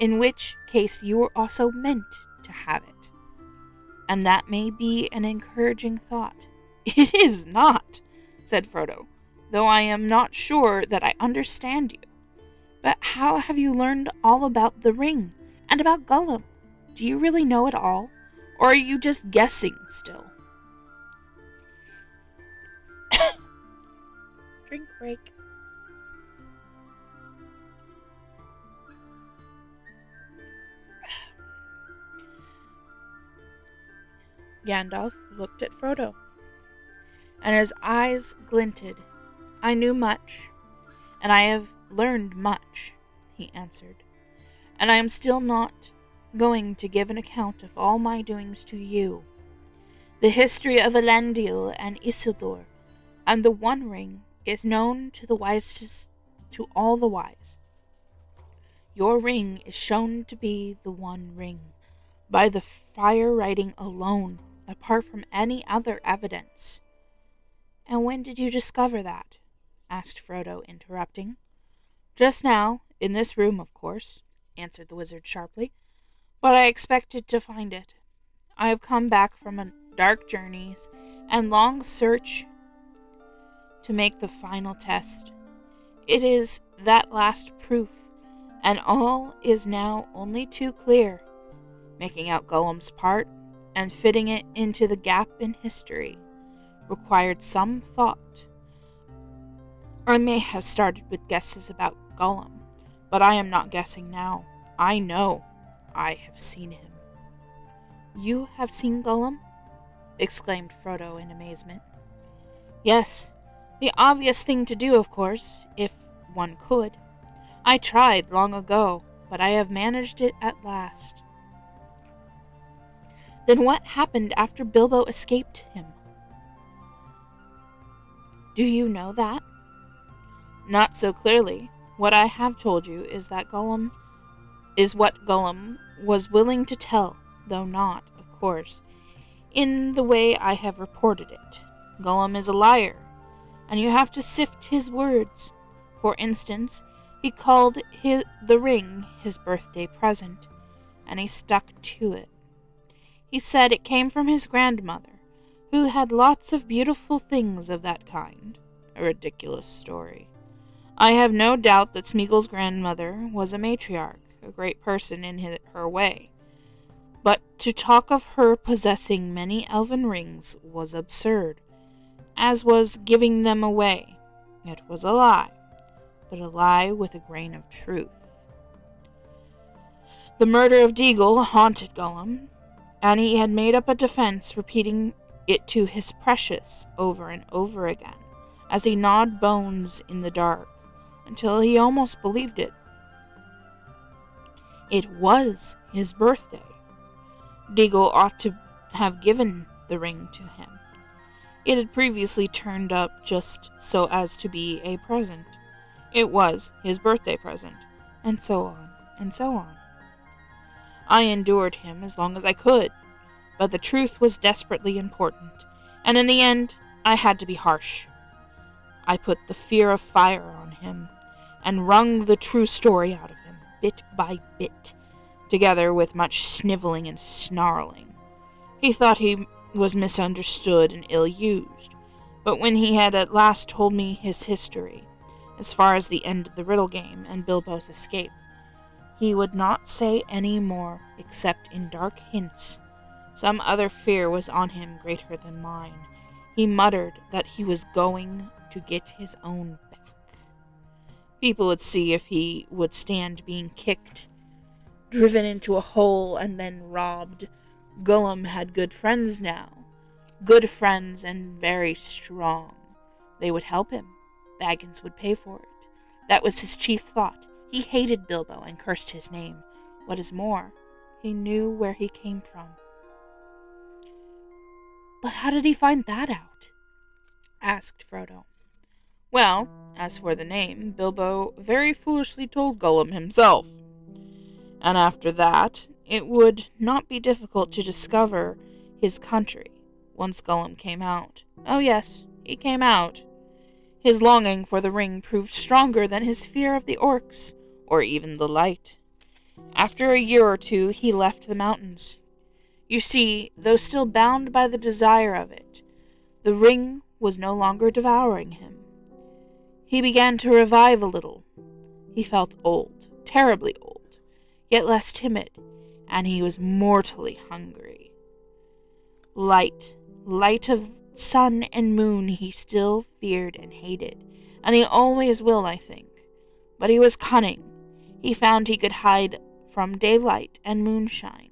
in which case you were also meant to have it. And that may be an encouraging thought. It is not, said Frodo, though I am not sure that I understand you. But how have you learned all about the ring, and about Gollum? Do you really know it all, or are you just guessing still? Drink break. Gandalf looked at Frodo, and his eyes glinted. I knew much, and I have learned much, he answered, and I am still not going to give an account of all my doings to you. The history of Elendil and Isildur and the One Ring is known to the wisest, to all the wise. Your ring is shown to be the One Ring by the fire writing alone, apart from any other evidence. And when did you discover that? Asked Frodo, interrupting. Just now, in this room, of course, answered the wizard sharply, but I expected to find it. I have come back from dark journeys and long search to make the final test. It is that last proof, and all is now only too clear. Making out Gollum's part and fitting it into the gap in history required some thought. I may have started with guesses about Gollum, but I am not guessing now. I know. I have seen him. You have seen Gollum? Exclaimed Frodo in amazement. Yes, the obvious thing to do, of course, if one could. I tried long ago, but I have managed it at last. Then what happened after Bilbo escaped him? Do you know that? Not so clearly. What I have told you is that Gollum is what Gollum was willing to tell, though not, of course, in the way I have reported it. Gollum is a liar, and you have to sift his words. For instance, he called the ring his birthday present, and he stuck to it. He said it came from his grandmother, who had lots of beautiful things of that kind. A ridiculous story. I have no doubt that Smeagol's grandmother was a matriarch, a great person in her way. But to talk of her possessing many elven rings was absurd, as was giving them away. It was a lie, but a lie with a grain of truth. The murder of Deagle haunted Gollum, and he had made up a defense, repeating it to his precious over and over again, as he gnawed bones in the dark, until he almost believed it. It was his birthday. Deagle ought to have given the ring to him. It had previously turned up just so as to be a present. It was his birthday present, and so on, and so on. I endured him as long as I could, but the truth was desperately important, and in the end, I had to be harsh. I put the fear of fire on him, and wrung the true story out of him, bit by bit, together with much sniveling and snarling. He thought he was misunderstood and ill-used, but when he had at last told me his history, as far as the end of the riddle game and Bilbo's escape, he would not say any more, except in dark hints. Some other fear was on him greater than mine. He muttered that he was going to get his own back. People would see if he would stand being kicked, driven into a hole, and then robbed. Gollum had good friends now. Good friends and very strong. They would help him. Baggins would pay for it. That was his chief thought. He hated Bilbo and cursed his name. What is more, he knew where he came from. But how did he find that out? Asked Frodo. Well, as for the name, Bilbo very foolishly told Gollum himself. And after that, it would not be difficult to discover his country, once Gollum came out. Oh yes, he came out. His longing for the ring proved stronger than his fear of the orcs, or even the light. After a year or two, he left the mountains. You see, though still bound by the desire of it, the ring was no longer devouring him. He began to revive a little. He felt old, terribly old, yet less timid, and he was mortally hungry. Light of sun and moon he still feared and hated, and he always will, I think. But he was cunning. He found he could hide from daylight and moonshine,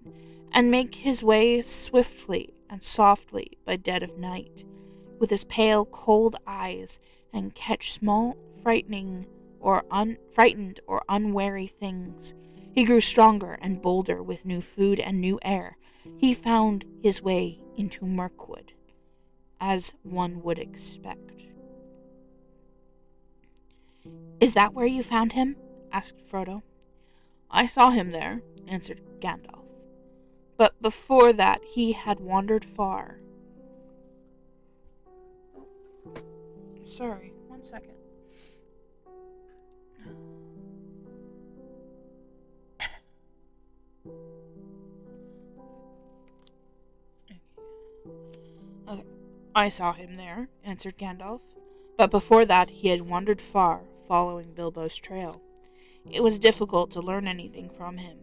and make his way swiftly and softly by dead of night, with his pale, cold eyes, and catch small, frightened or unwary things. He grew stronger and bolder with new food and new air. He found his way into Mirkwood, as one would expect. Is that where you found him? Asked Frodo. I saw him there, answered Gandalf. But before that he had wandered far. Sorry, 1 second. Okay. I saw him there, answered Gandalf. But before that he had wandered far, following Bilbo's trail. It was difficult to learn anything from him,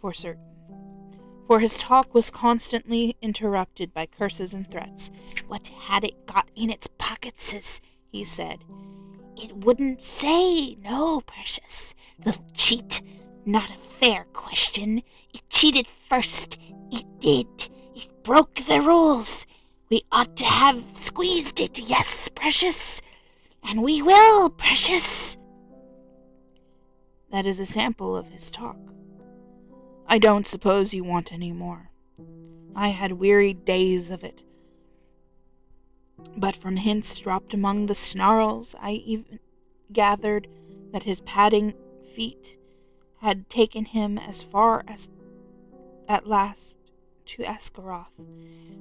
for certain. For his talk was constantly interrupted by curses and threats. What had it got in its pockets, he said. It wouldn't say, no, precious. Little cheat. Not a fair question. It cheated first. It did. It broke the rules. We ought to have squeezed it, yes, precious. And we will, precious. That is a sample of his talk. I don't suppose you want any more. I had weary days of it. But from hints dropped among the snarls, I even gathered that his padding feet had taken him as far as at last to Esgaroth,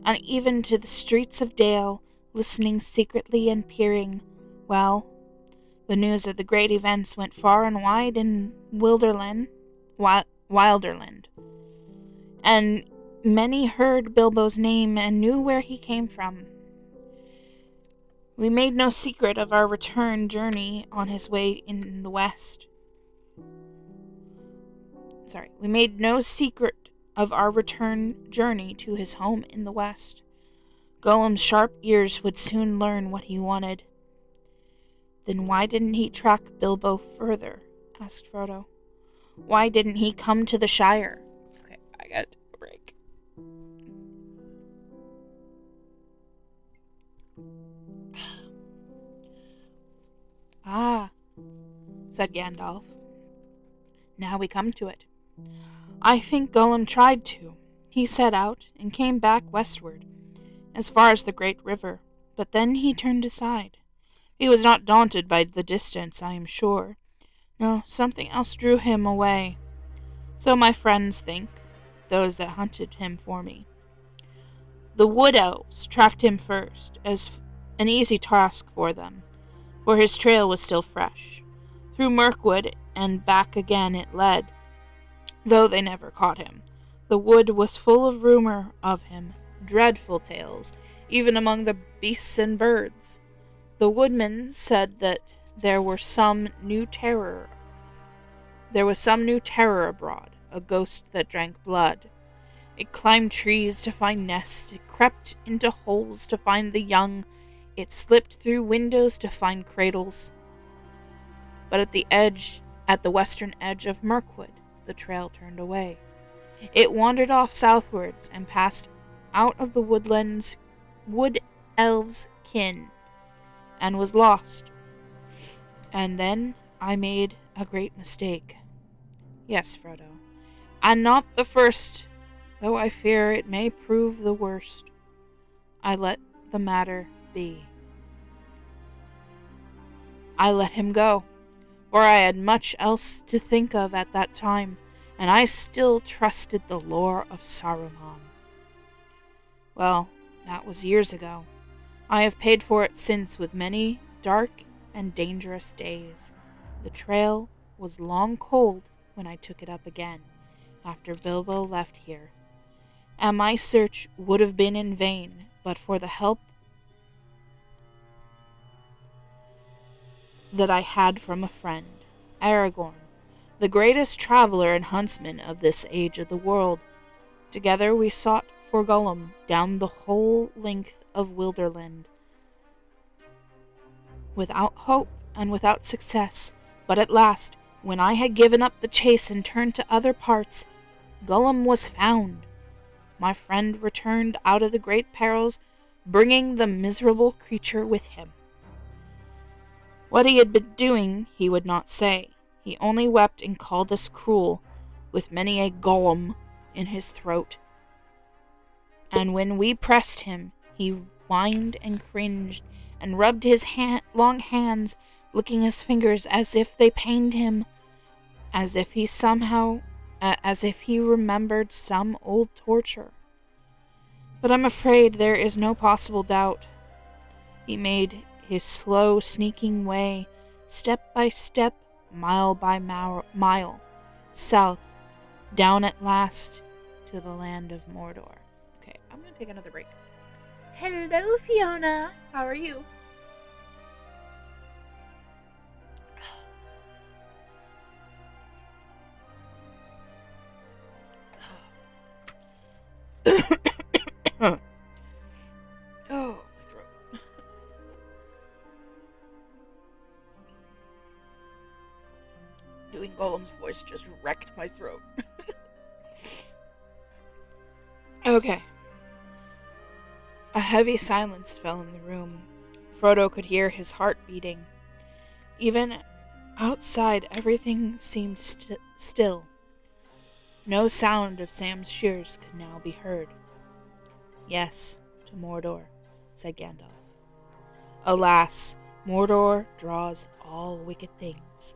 and even to the streets of Dale, listening secretly and peering. Well, the news of the great events went far and wide in Wilderland, and many heard Bilbo's name and knew where he came from. We made no secret of our return journey on his way in the west. We made no secret of our return journey to his home in the west. Gollum's sharp ears would soon learn what he wanted. Then why didn't he track Bilbo further? Asked Frodo. Why didn't he come to the Shire? Okay, I gotta take a break. said Gandalf. Now we come to it. I think Gollum tried to. He set out and came back westward, as far as the great river, but then he turned aside. He was not daunted by the distance, I am sure. No, something else drew him away. So my friends think, those that hunted him for me. The wood elves tracked him first, as an easy task for them, for his trail was still fresh. Through Mirkwood and back again it led, though they never caught him. The wood was full of rumor of him, dreadful tales, even among the beasts and birds. The woodmen said that there was some new terror abroad, a ghost that drank blood. It climbed trees to find nests, it crept into holes to find the young, it slipped through windows to find cradles. But at the western edge of Mirkwood, the trail turned away. It wandered off southwards and passed out of the wood elves' ken, and was lost. And then I made a great mistake. Yes, Frodo, and not the first, though I fear it may prove the worst. I let the matter be. I let him go, for I had much else to think of at that time, and I still trusted the lore of Saruman. Well, that was years ago. I have paid for it since with many dark and dangerous days. The trail was long cold when I took it up again, after Bilbo left here, and my search would have been in vain but for the help that I had from a friend, Aragorn, the greatest traveler and huntsman of this age of the world. Together we sought for Gollum down the whole length of Wilderland, without hope and without success. But at last, when I had given up the chase and turned to other parts, Gollum was found. My friend returned out of the great perils, bringing the miserable creature with him. What he had been doing he would not say. He only wept and called us cruel, with many a Gollum in his throat. And when we pressed him, he whined and cringed, and rubbed his long hands, licking his fingers as if they pained him, as if he remembered some old torture. But I'm afraid there is no possible doubt. He made his slow, sneaking way, step by step, mile by mile, south, down at last to the land of Mordor. Okay, I'm going to take another break. Hello, Fiona. How are you? Oh, my throat. Doing Gollum's voice just wrecked my throat. Okay. A heavy silence fell in the room. Frodo could hear his heart beating. Even outside, everything seemed still. No sound of Sam's shears could now be heard. Yes, to Mordor, said Gandalf. Alas, Mordor draws all wicked things.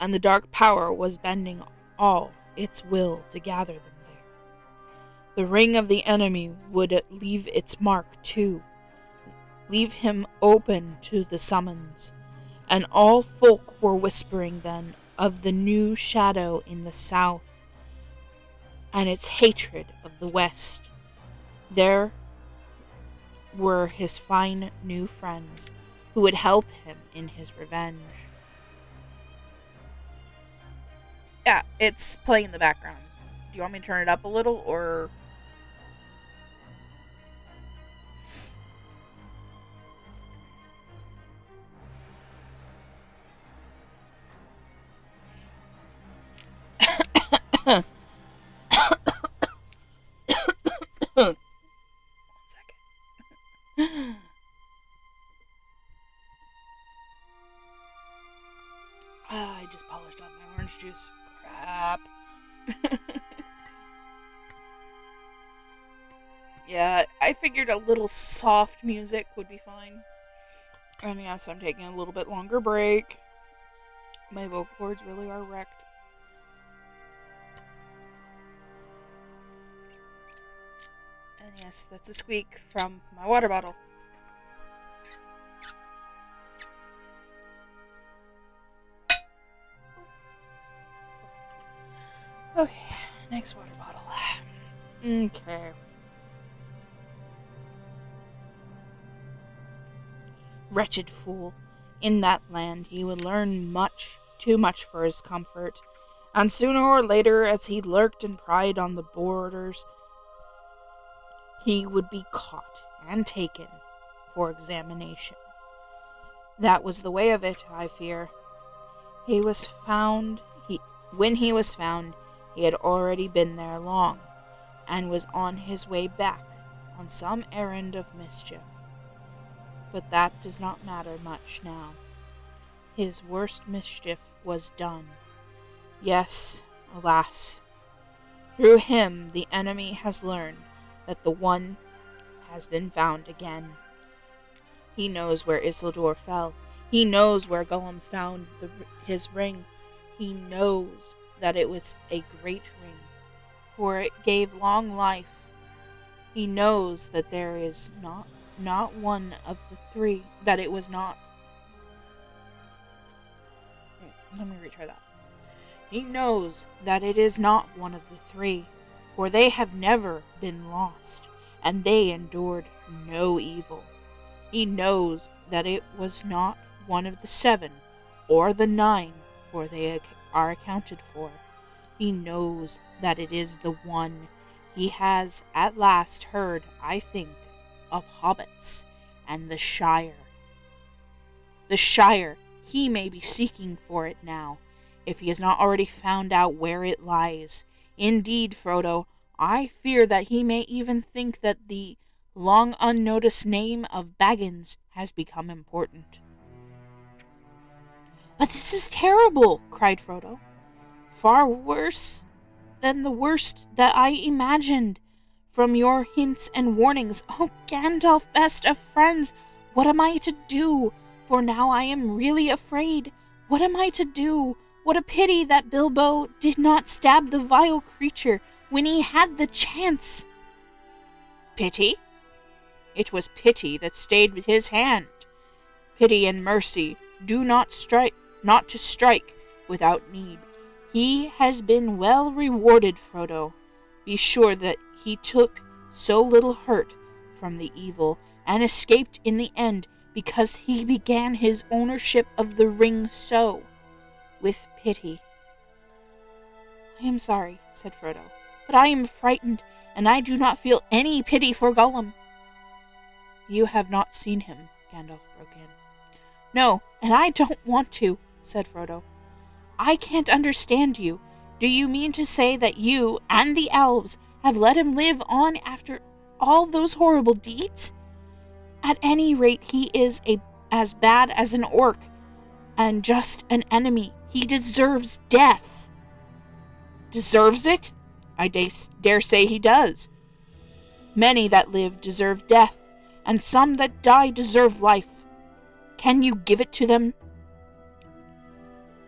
And the dark power was bending all its will to gather them there. The ring of the enemy would leave its mark too, leave him open to the summons. And all folk were whispering then of the new shadow in the south, and its hatred of the west. There were his fine new friends who would help him in his revenge. Yeah, it's playing in the background. Do you want me to turn it up a little, or... One second. juice. Crap. Yeah, I figured a little soft music would be fine. And yes, I'm taking a little bit longer break. My vocal cords really are wrecked. And yes, that's a squeak from my water bottle. Okay, next water bottle. Okay. Wretched fool. In that land he would learn much, too much for his comfort, and sooner or later, as he lurked and pried on the borders, he would be caught and taken for examination. That was the way of it, I fear. When he was found, he had already been there long, and was on his way back on some errand of mischief. But that does not matter much now. His worst mischief was done. Yes, alas. Through him the enemy has learned that the One has been found again. He knows where Isildur fell. He knows where Gollum found his ring. He knows that it was a great ring, for it gave long life. He knows that there is not one of the three, that it was not. Let me retry that. He knows that it is not one of the three, for they have never been lost, and they endured no evil. He knows that it was not one of the 7 or the 9, for they are accounted for. He knows that it is the one. He has at last heard, I think, of hobbits and the Shire. The Shire, he may be seeking for it now, if he has not already found out where it lies. Indeed, Frodo, I fear that he may even think that the long unnoticed name of Baggins has become important. But this is terrible, cried Frodo. Far worse than the worst that I imagined. From your hints and warnings, oh Gandalf, best of friends, what am I to do? For now I am really afraid. What am I to do? What a pity that Bilbo did not stab the vile creature when he had the chance. Pity? It was pity that stayed with his hand. Pity and mercy do not to strike without need. He has been well rewarded, Frodo. Be sure that he took so little hurt from the evil and escaped in the end because he began his ownership of the ring so, with pity. I am sorry, said Frodo, but I am frightened, and I do not feel any pity for Gollum. You have not seen him, Gandalf broke in. No, and I don't want to, said Frodo. I can't understand you. Do you mean to say that you and the elves have let him live on after all those horrible deeds? At any rate, he is as bad as an orc, and just an enemy. He deserves death. Deserves it? I dare say he does. Many that live deserve death, and some that die deserve life. Can you give it to them?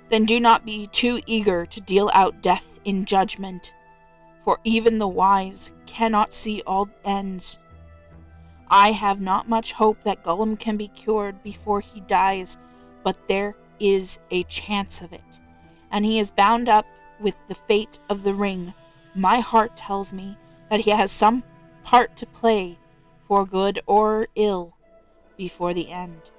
Then do not be too eager to deal out death in judgment, for even the wise cannot see all ends. I have not much hope that Gollum can be cured before he dies, but there is a chance of it, and he is bound up with the fate of the ring. My heart tells me that he has some part to play, for good or ill, before the end.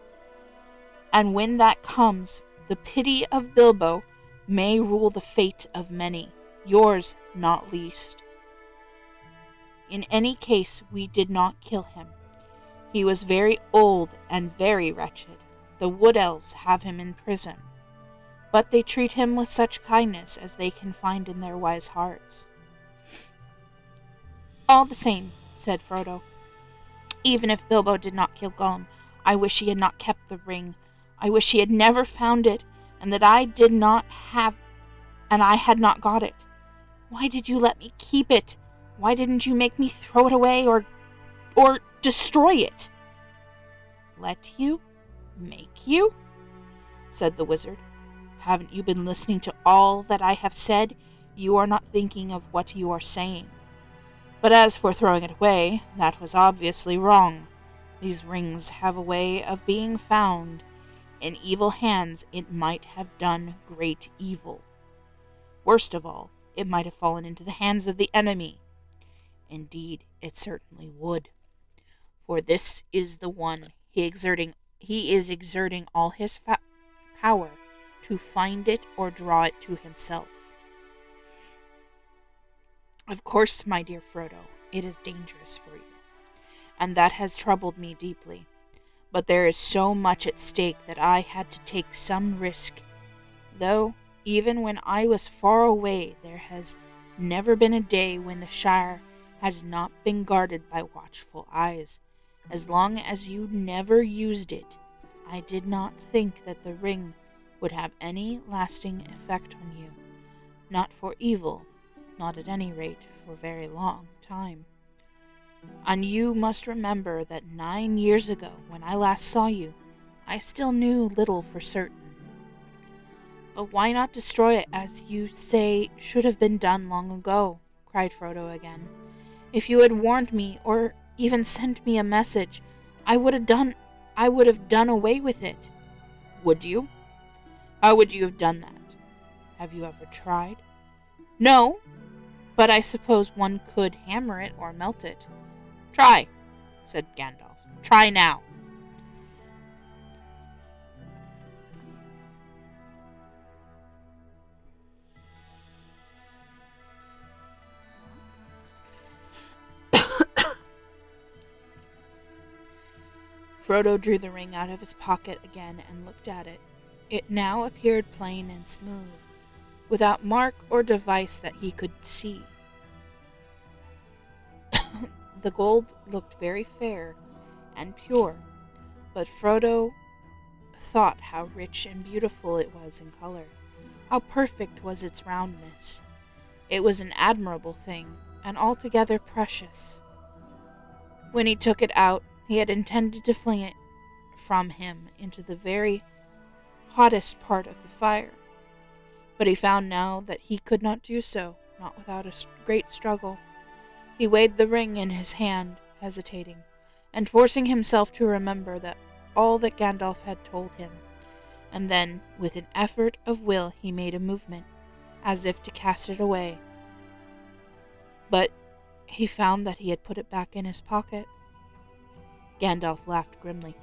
And when that comes, the pity of Bilbo may rule the fate of many, yours not least. In any case, we did not kill him. He was very old and very wretched. The wood elves have him in prison, but they treat him with such kindness as they can find in their wise hearts. All the same, said Frodo, even if Bilbo did not kill Gollum, I wish he had not kept the ring. I wish he had never found it, and that I did not have and I had not got it. Why did you let me keep it? Why didn't you make me throw it away or destroy it?" "Let you? Make you?" said the wizard. "Haven't you been listening to all that I have said? You are not thinking of what you are saying. But as for throwing it away, that was obviously wrong. These rings have a way of being found. In evil hands, it might have done great evil. Worst of all, it might have fallen into the hands of the enemy. Indeed, it certainly would. For this is the one he is exerting all his power to find it or draw it to himself. Of course, my dear Frodo, it is dangerous for you, and that has troubled me deeply. But there is so much at stake that I had to take some risk. Though, even when I was far away, there has never been a day when the Shire has not been guarded by watchful eyes. As long as you never used it, I did not think that the ring would have any lasting effect on you. Not for evil, not at any rate for a very long time. And you must remember that 9 years ago, when I last saw you, I still knew little for certain. But why not destroy it, as you say should have been done long ago?" cried Frodo again. "If you had warned me, or even sent me a message, I would have done away with it." "Would you? How would you have done that? Have you ever tried?" "No, but I suppose one could hammer it or melt it." "Try," said Gandalf. "Try now." Frodo drew the ring out of his pocket again and looked at it. It now appeared plain and smooth, without mark or device that he could see. The gold looked very fair and pure, but Frodo thought how rich and beautiful it was in color. How perfect was its roundness. It was an admirable thing, and altogether precious. When he took it out, he had intended to fling it from him into the very hottest part of the fire. But he found now that he could not do so, not without a great struggle. He weighed the ring in his hand, hesitating, and forcing himself to remember that all that Gandalf had told him. And then, with an effort of will, he made a movement, as if to cast it away. But he found that he had put it back in his pocket. Gandalf laughed grimly.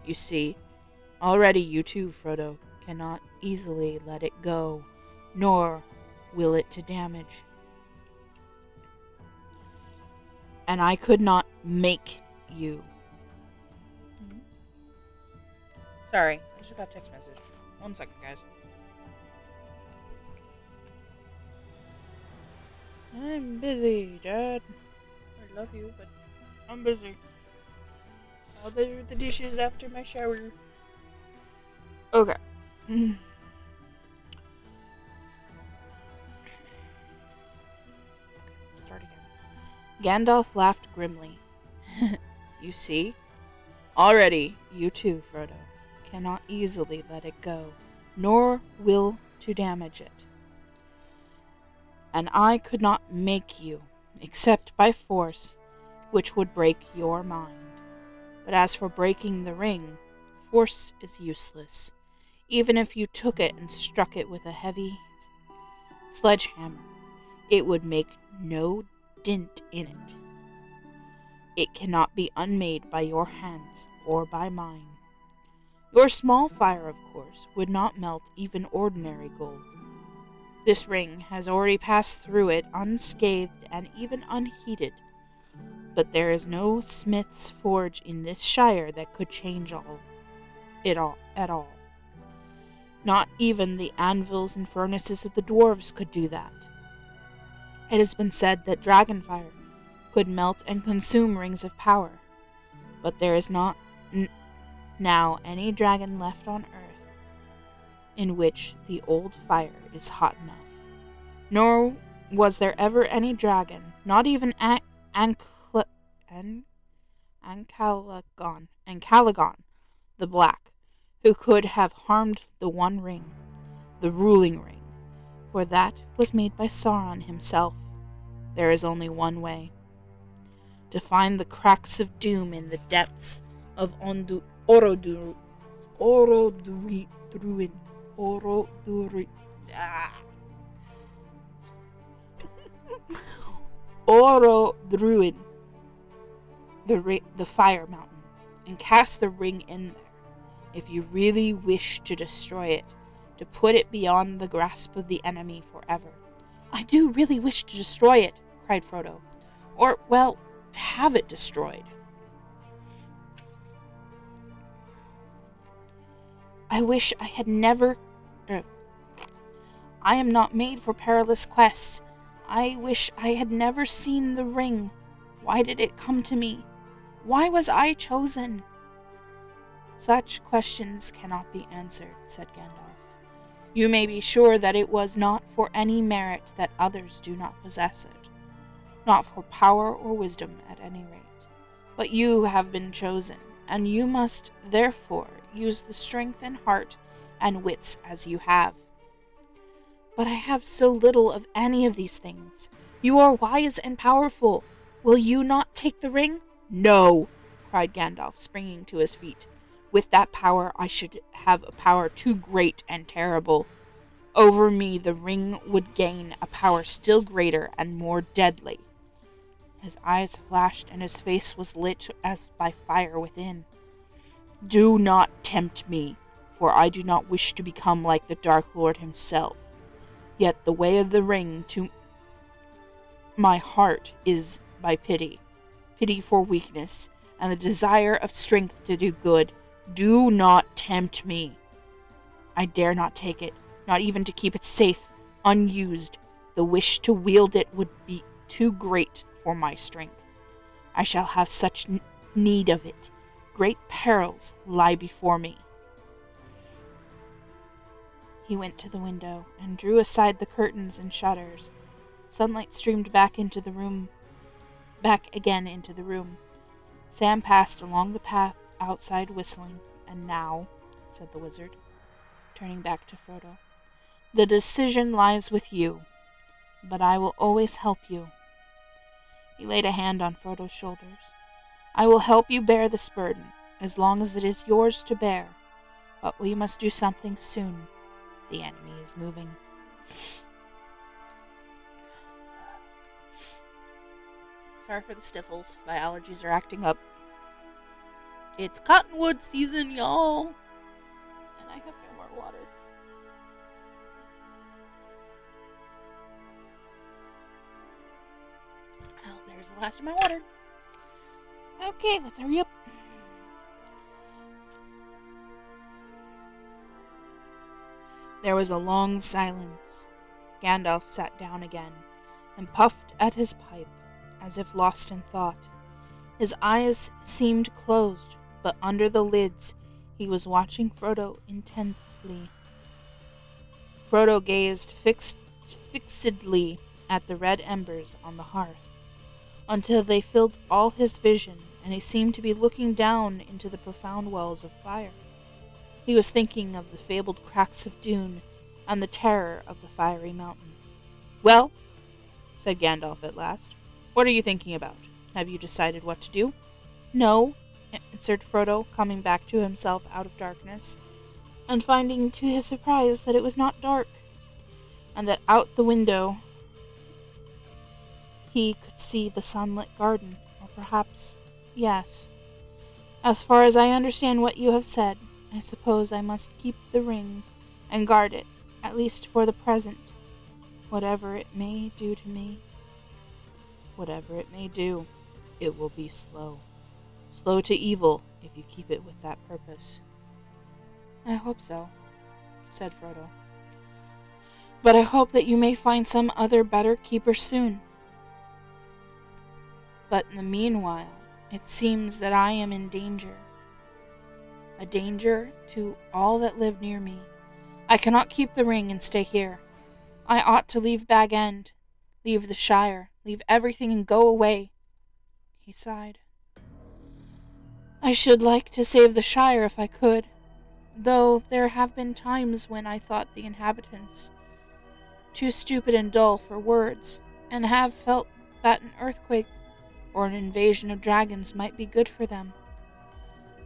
"You see, already you too, Frodo, cannot easily let it go, nor will it to damage. And I could not make you." Sorry, I just got a text message. 1 second, guys. "I'm busy, Dad. I love you, but I'm busy. I'll do the dishes after my shower." Okay. Start again. Gandalf laughed grimly. "You see? Already, you too, Frodo, cannot easily let it go, nor will to damage it. And I could not make you, except by force, which would break your mind. But as for breaking the ring, force is useless. Even if you took it and struck it with a heavy sledgehammer, it would make no dint in it. It cannot be unmade by your hands or by mine. Your small fire, of course, would not melt even ordinary gold. This ring has already passed through it unscathed and even unheated. But there is no smith's forge in this shire that could change it at all. Not even the anvils and furnaces of the dwarves could do that. It has been said that dragonfire could melt and consume rings of power, but there is not now any dragon left on earth in which the old fire is hot enough. Nor was there ever any dragon, not even Ancalagon the Black, who could have harmed the One Ring, the ruling ring, for that was made by Sauron himself. There is only one way: to find the cracks of doom in the depths of Orodruin. Orodruin, the Fire Mountain, and cast the ring in there, if you really wish to destroy it, to put it beyond the grasp of the enemy forever. I do really wish to destroy it, cried Frodo. Or, well, to have it destroyed. I wish I had never... I am not made for perilous quests. I wish I had never seen the ring. Why did it come to me? Why was I chosen? Such questions cannot be answered, said Gandalf. You may be sure that it was not for any merit that others do not possess it. Not for power or wisdom, at any rate. But you have been chosen, and you must, therefore, use the strength and heart and wits as you have. But I have so little of any of these things. You are wise and powerful. Will you not take the ring? No, cried Gandalf, springing to his feet. With that power, I should have a power too great and terrible. Over me, the ring would gain a power still greater and more deadly. His eyes flashed, and his face was lit as by fire within. Do not tempt me, for I do not wish to become like the Dark Lord himself. Yet the way of the ring to my heart is by pity for weakness, and the desire of strength to do good. Do not tempt me. I dare not take it, not even to keep it safe, unused. The wish to wield it would be too great for my strength. I shall have such need of it. Great perils lie before me. He went to the window and drew aside the curtains and shutters. Sunlight streamed back again into the room. Sam passed along the path outside whistling. And now, said the wizard, turning back to Frodo, the decision lies with you, but I will always help you. He laid a hand on Frodo's shoulders. I will help you bear this burden, as long as it is yours to bear, but we must do something soon. The enemy is moving. Sorry for the sniffles. My allergies are acting up. It's cottonwood season, y'all. And I have no more water. Oh, there's the last of my water. Okay, let's hurry up. There was a long silence. Gandalf sat down again and puffed at his pipe, as if lost in thought. His eyes seemed closed, but under the lids he was watching Frodo intently. Frodo gazed fixedly at the red embers on the hearth, until they filled all his vision, and he seemed to be looking down into the profound wells of fire. He was thinking of the fabled cracks of Dune and the terror of the fiery mountain. Well, said Gandalf at last, what are you thinking about? Have you decided what to do? No, answered Frodo, coming back to himself out of darkness, and finding to his surprise that it was not dark, and that out the window he could see the sunlit garden, or perhaps, yes. As far as I understand what you have said, I suppose I must keep the ring and guard it, at least for the present, whatever it may do to me. Whatever it may do, it will be slow. Slow to evil, if you keep it with that purpose. I hope so, said Frodo. But I hope that you may find some other better keeper soon. But in the meanwhile, it seems that I am in danger. A danger to all that live near me. I cannot keep the ring and stay here. I ought to leave Bag End, leave the Shire, leave everything and go away. He sighed. I should like to save the Shire if I could, though there have been times when I thought the inhabitants too stupid and dull for words, and have felt that an earthquake or an invasion of dragons might be good for them.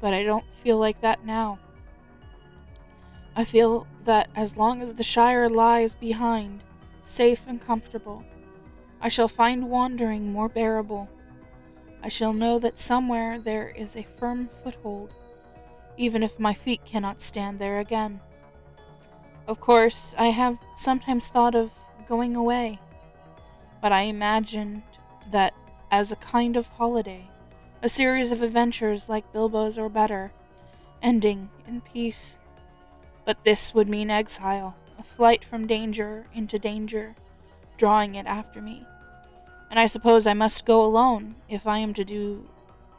But I don't feel like that now. I feel that as long as the Shire lies behind, safe and comfortable, I shall find wandering more bearable. I shall know that somewhere there is a firm foothold, even if my feet cannot stand there again. Of course, I have sometimes thought of going away, but I imagined that as a kind of holiday, a series of adventures like Bilbo's or better, ending in peace. But this would mean exile, a flight from danger into danger, drawing it after me. And I suppose I must go alone if I am to do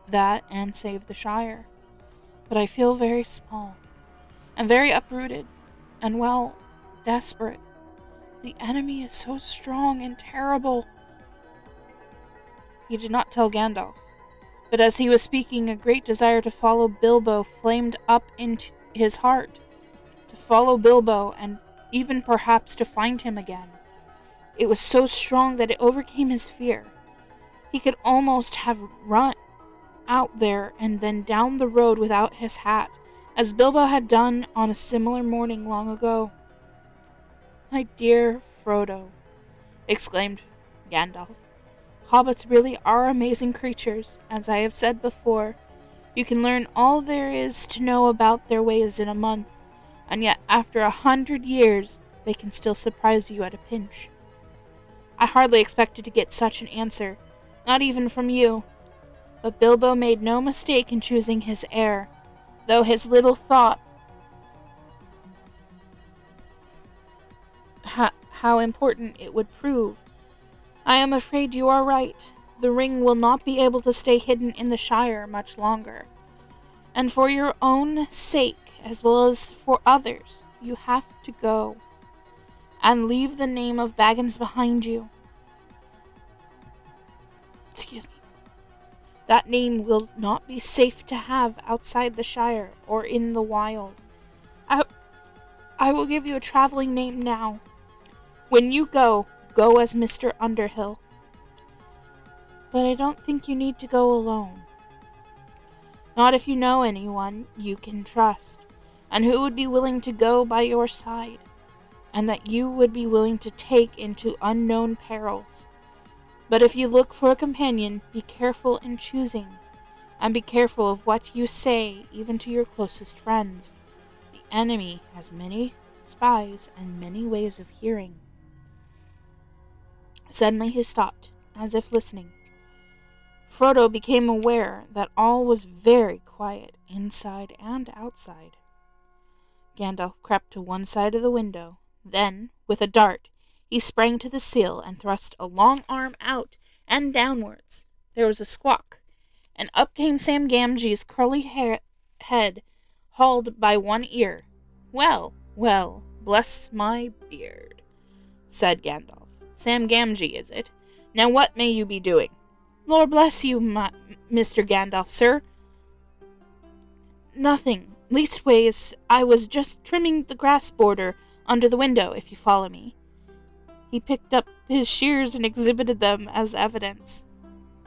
that and save the Shire. But I feel very small, and very uprooted, and, well, desperate. The enemy is so strong and terrible. He did not tell Gandalf, but as he was speaking, a great desire to follow Bilbo flamed up into his heart. To follow Bilbo, and even perhaps to find him again. It was so strong that it overcame his fear. He could almost have run out there and then down the road without his hat, as Bilbo had done on a similar morning long ago. My dear Frodo, exclaimed Gandalf, hobbits really are amazing creatures. As I have said before, you can learn all there is to know about their ways in a month, and yet after 100 years they can still surprise you at a pinch. I hardly expected to get such an answer, not even from you. But Bilbo made no mistake in choosing his heir, though his little thought how important it would prove. I am afraid you are right. The ring will not be able to stay hidden in the Shire much longer. And for your own sake, as well as for others, you have to go. And leave the name of Baggins behind you. Excuse me. That name will not be safe to have outside the Shire or in the wild. I will give you a traveling name now. When you go as Mr. Underhill. But I don't think you need to go alone. Not if you know anyone you can trust, and who would be willing to go by your side, and that you would be willing to take into unknown perils. But if you look for a companion, be careful in choosing, and be careful of what you say even to your closest friends. The enemy has many spies and many ways of hearing. Suddenly he stopped, as if listening. Frodo became aware that all was very quiet, inside and outside. Gandalf crept to one side of the window. Then, with a dart, he sprang to the sill and thrust a long arm out and downwards. There was a squawk, and up came Sam Gamgee's curly head, hauled by one ear. Well, well, bless my beard, said Gandalf. Sam Gamgee, is it? Now what may you be doing? Lord bless you, Mr. Gandalf, sir. Nothing. Leastways, I was just trimming the grass border under the window, if you follow me. He picked up his shears and exhibited them as evidence.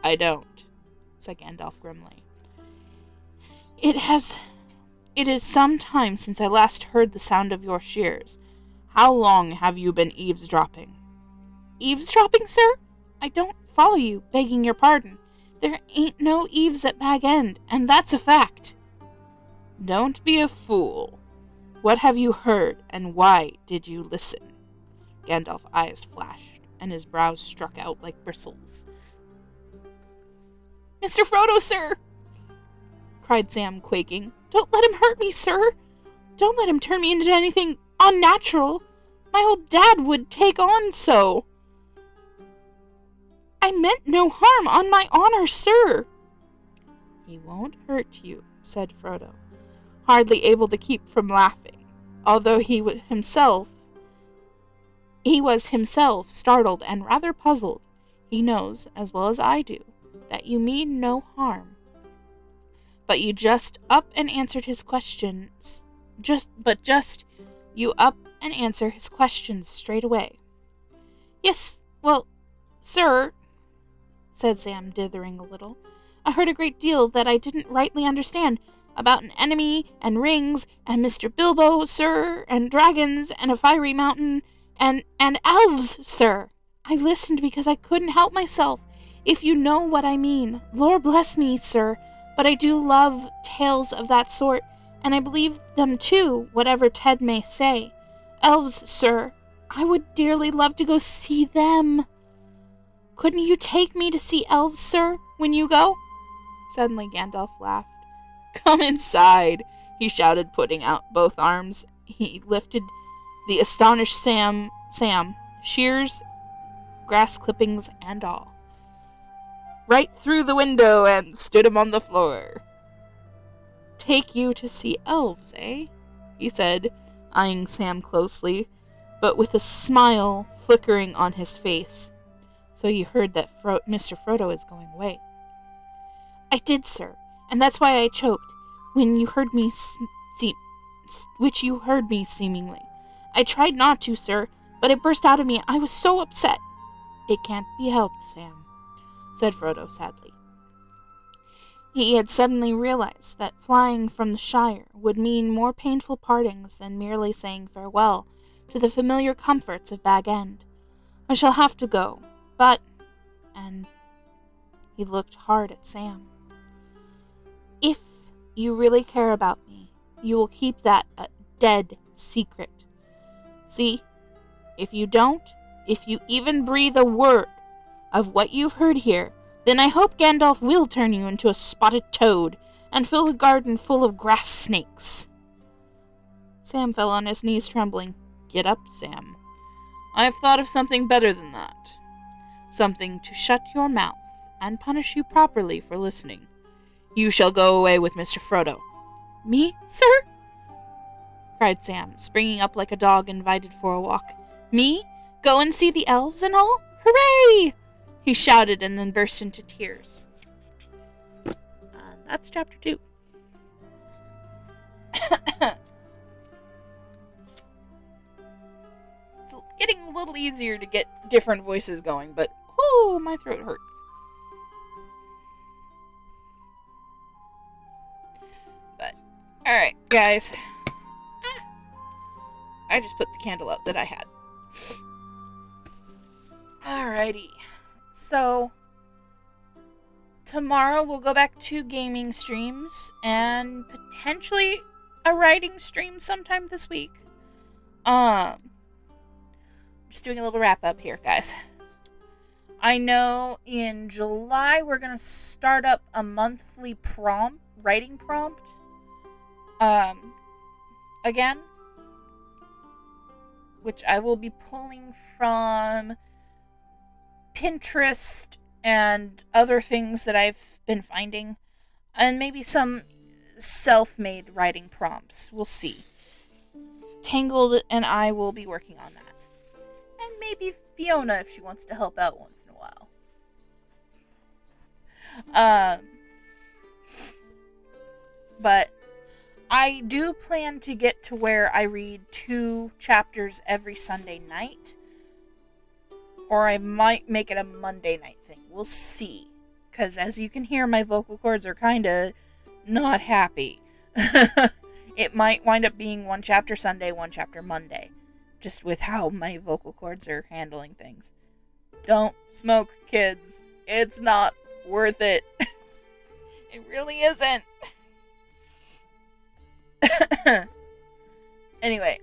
I don't, said Gandalf grimly. It is some time since I last heard the sound of your shears. How long have you been eavesdropping? Eavesdropping, sir? I don't follow you, begging your pardon. There ain't no eaves at Bag End, and that's a fact. Don't be a fool. What have you heard, and why did you listen? Gandalf's eyes flashed, and his brows struck out like bristles. Mr. Frodo, sir! Cried Sam, quaking. Don't let him hurt me, sir! Don't let him turn me into anything unnatural! My old dad would take on so! I meant no harm, on my honor, sir! He won't hurt you, said Frodo, hardly able to keep from laughing. although he was himself startled and rather puzzled. He knows, as well as I do, that you mean no harm. But you just up and answered his questions. You up and answer his questions straight away. Yes, well, sir, said Sam, dithering a little. I heard a great deal that I didn't rightly understand about an enemy and rings and Mr. Bilbo, sir, and dragons and a fiery mountain and elves, sir. I listened because I couldn't help myself, if you know what I mean. Lord bless me, sir, but I do love tales of that sort, and I believe them too, whatever Ted may say. Elves, sir, I would dearly love to go see them. Couldn't you take me to see elves, sir, when you go? Suddenly Gandalf laughed. Come inside, he shouted, putting out both arms. He lifted the astonished Sam, shears, grass clippings, and all, right through the window and stood him on the floor. Take you to see elves, eh? He said, eyeing Sam closely, but with a smile flickering on his face. So you heard that Mr. Frodo is going away. I did, sir, and that's why I choked when you heard me which you heard me seemingly. I tried not to, sir, but it burst out of me. I was so upset. It can't be helped, Sam, said Frodo sadly. He had suddenly realized that flying from the Shire would mean more painful partings than merely saying farewell to the familiar comforts of Bag End. I shall have to go, but... and he looked hard at Sam. If you really care about me, you will keep that a dead secret. See, if you don't, if you even breathe a word of what you've heard here, then I hope Gandalf will turn you into a spotted toad and fill the garden full of grass snakes. Sam fell on his knees, trembling. Get up, Sam. I have thought of something better than that. Something to shut your mouth and punish you properly for listening. You shall go away with Mr. Frodo. Me, sir? Cried Sam, springing up like a dog invited for a walk. Me? Go and see the elves and all? Hooray! He shouted and then burst into tears. That's chapter 2. It's getting a little easier to get different voices going, but whoo, my throat hurts. But, alright, guys. I just put the candle out that I had. Alrighty. So, tomorrow we'll go back to gaming streams and potentially a writing stream sometime this week. Just doing a little wrap up here, guys. I know in July we're going to start up a monthly writing prompt. Again. Which I will be pulling from Pinterest and other things that I've been finding. And maybe some self-made writing prompts. We'll see. Tangled and I will be working on that. And maybe Fiona if she wants to help out once in a while. But I do plan to get to where I read 2 chapters every Sunday night. Or I might make it a Monday night thing. We'll see. Because as you can hear, my vocal cords are kind of not happy. It might wind up being 1 chapter Sunday, 1 chapter Monday. Just with how my vocal cords are handling things. Don't smoke, kids. It's not worth it. It really isn't. Anyway,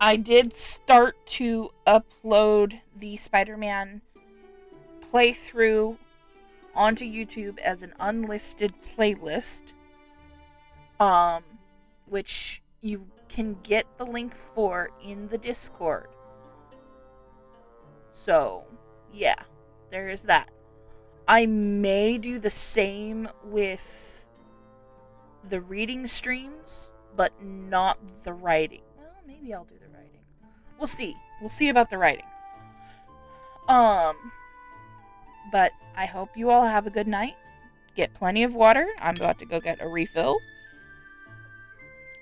I did start to upload the Spider-Man playthrough onto YouTube as an unlisted playlist, which you can get the link for in the Discord. So, yeah, there is that. I may do the same with the reading streams, but not the writing. Well, maybe I'll do the writing. We'll see. We'll see about the writing. But I hope you all have a good night. Get plenty of water. I'm about to go get a refill.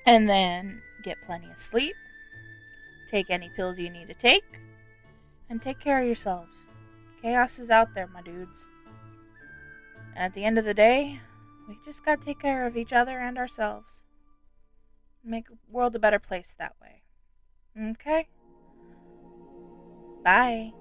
And then get plenty of sleep. Take any pills you need to take. And take care of yourselves. Chaos is out there, my dudes. And at the end of the day, we just gotta take care of each other and ourselves. Make the world a better place that way. Okay? Bye.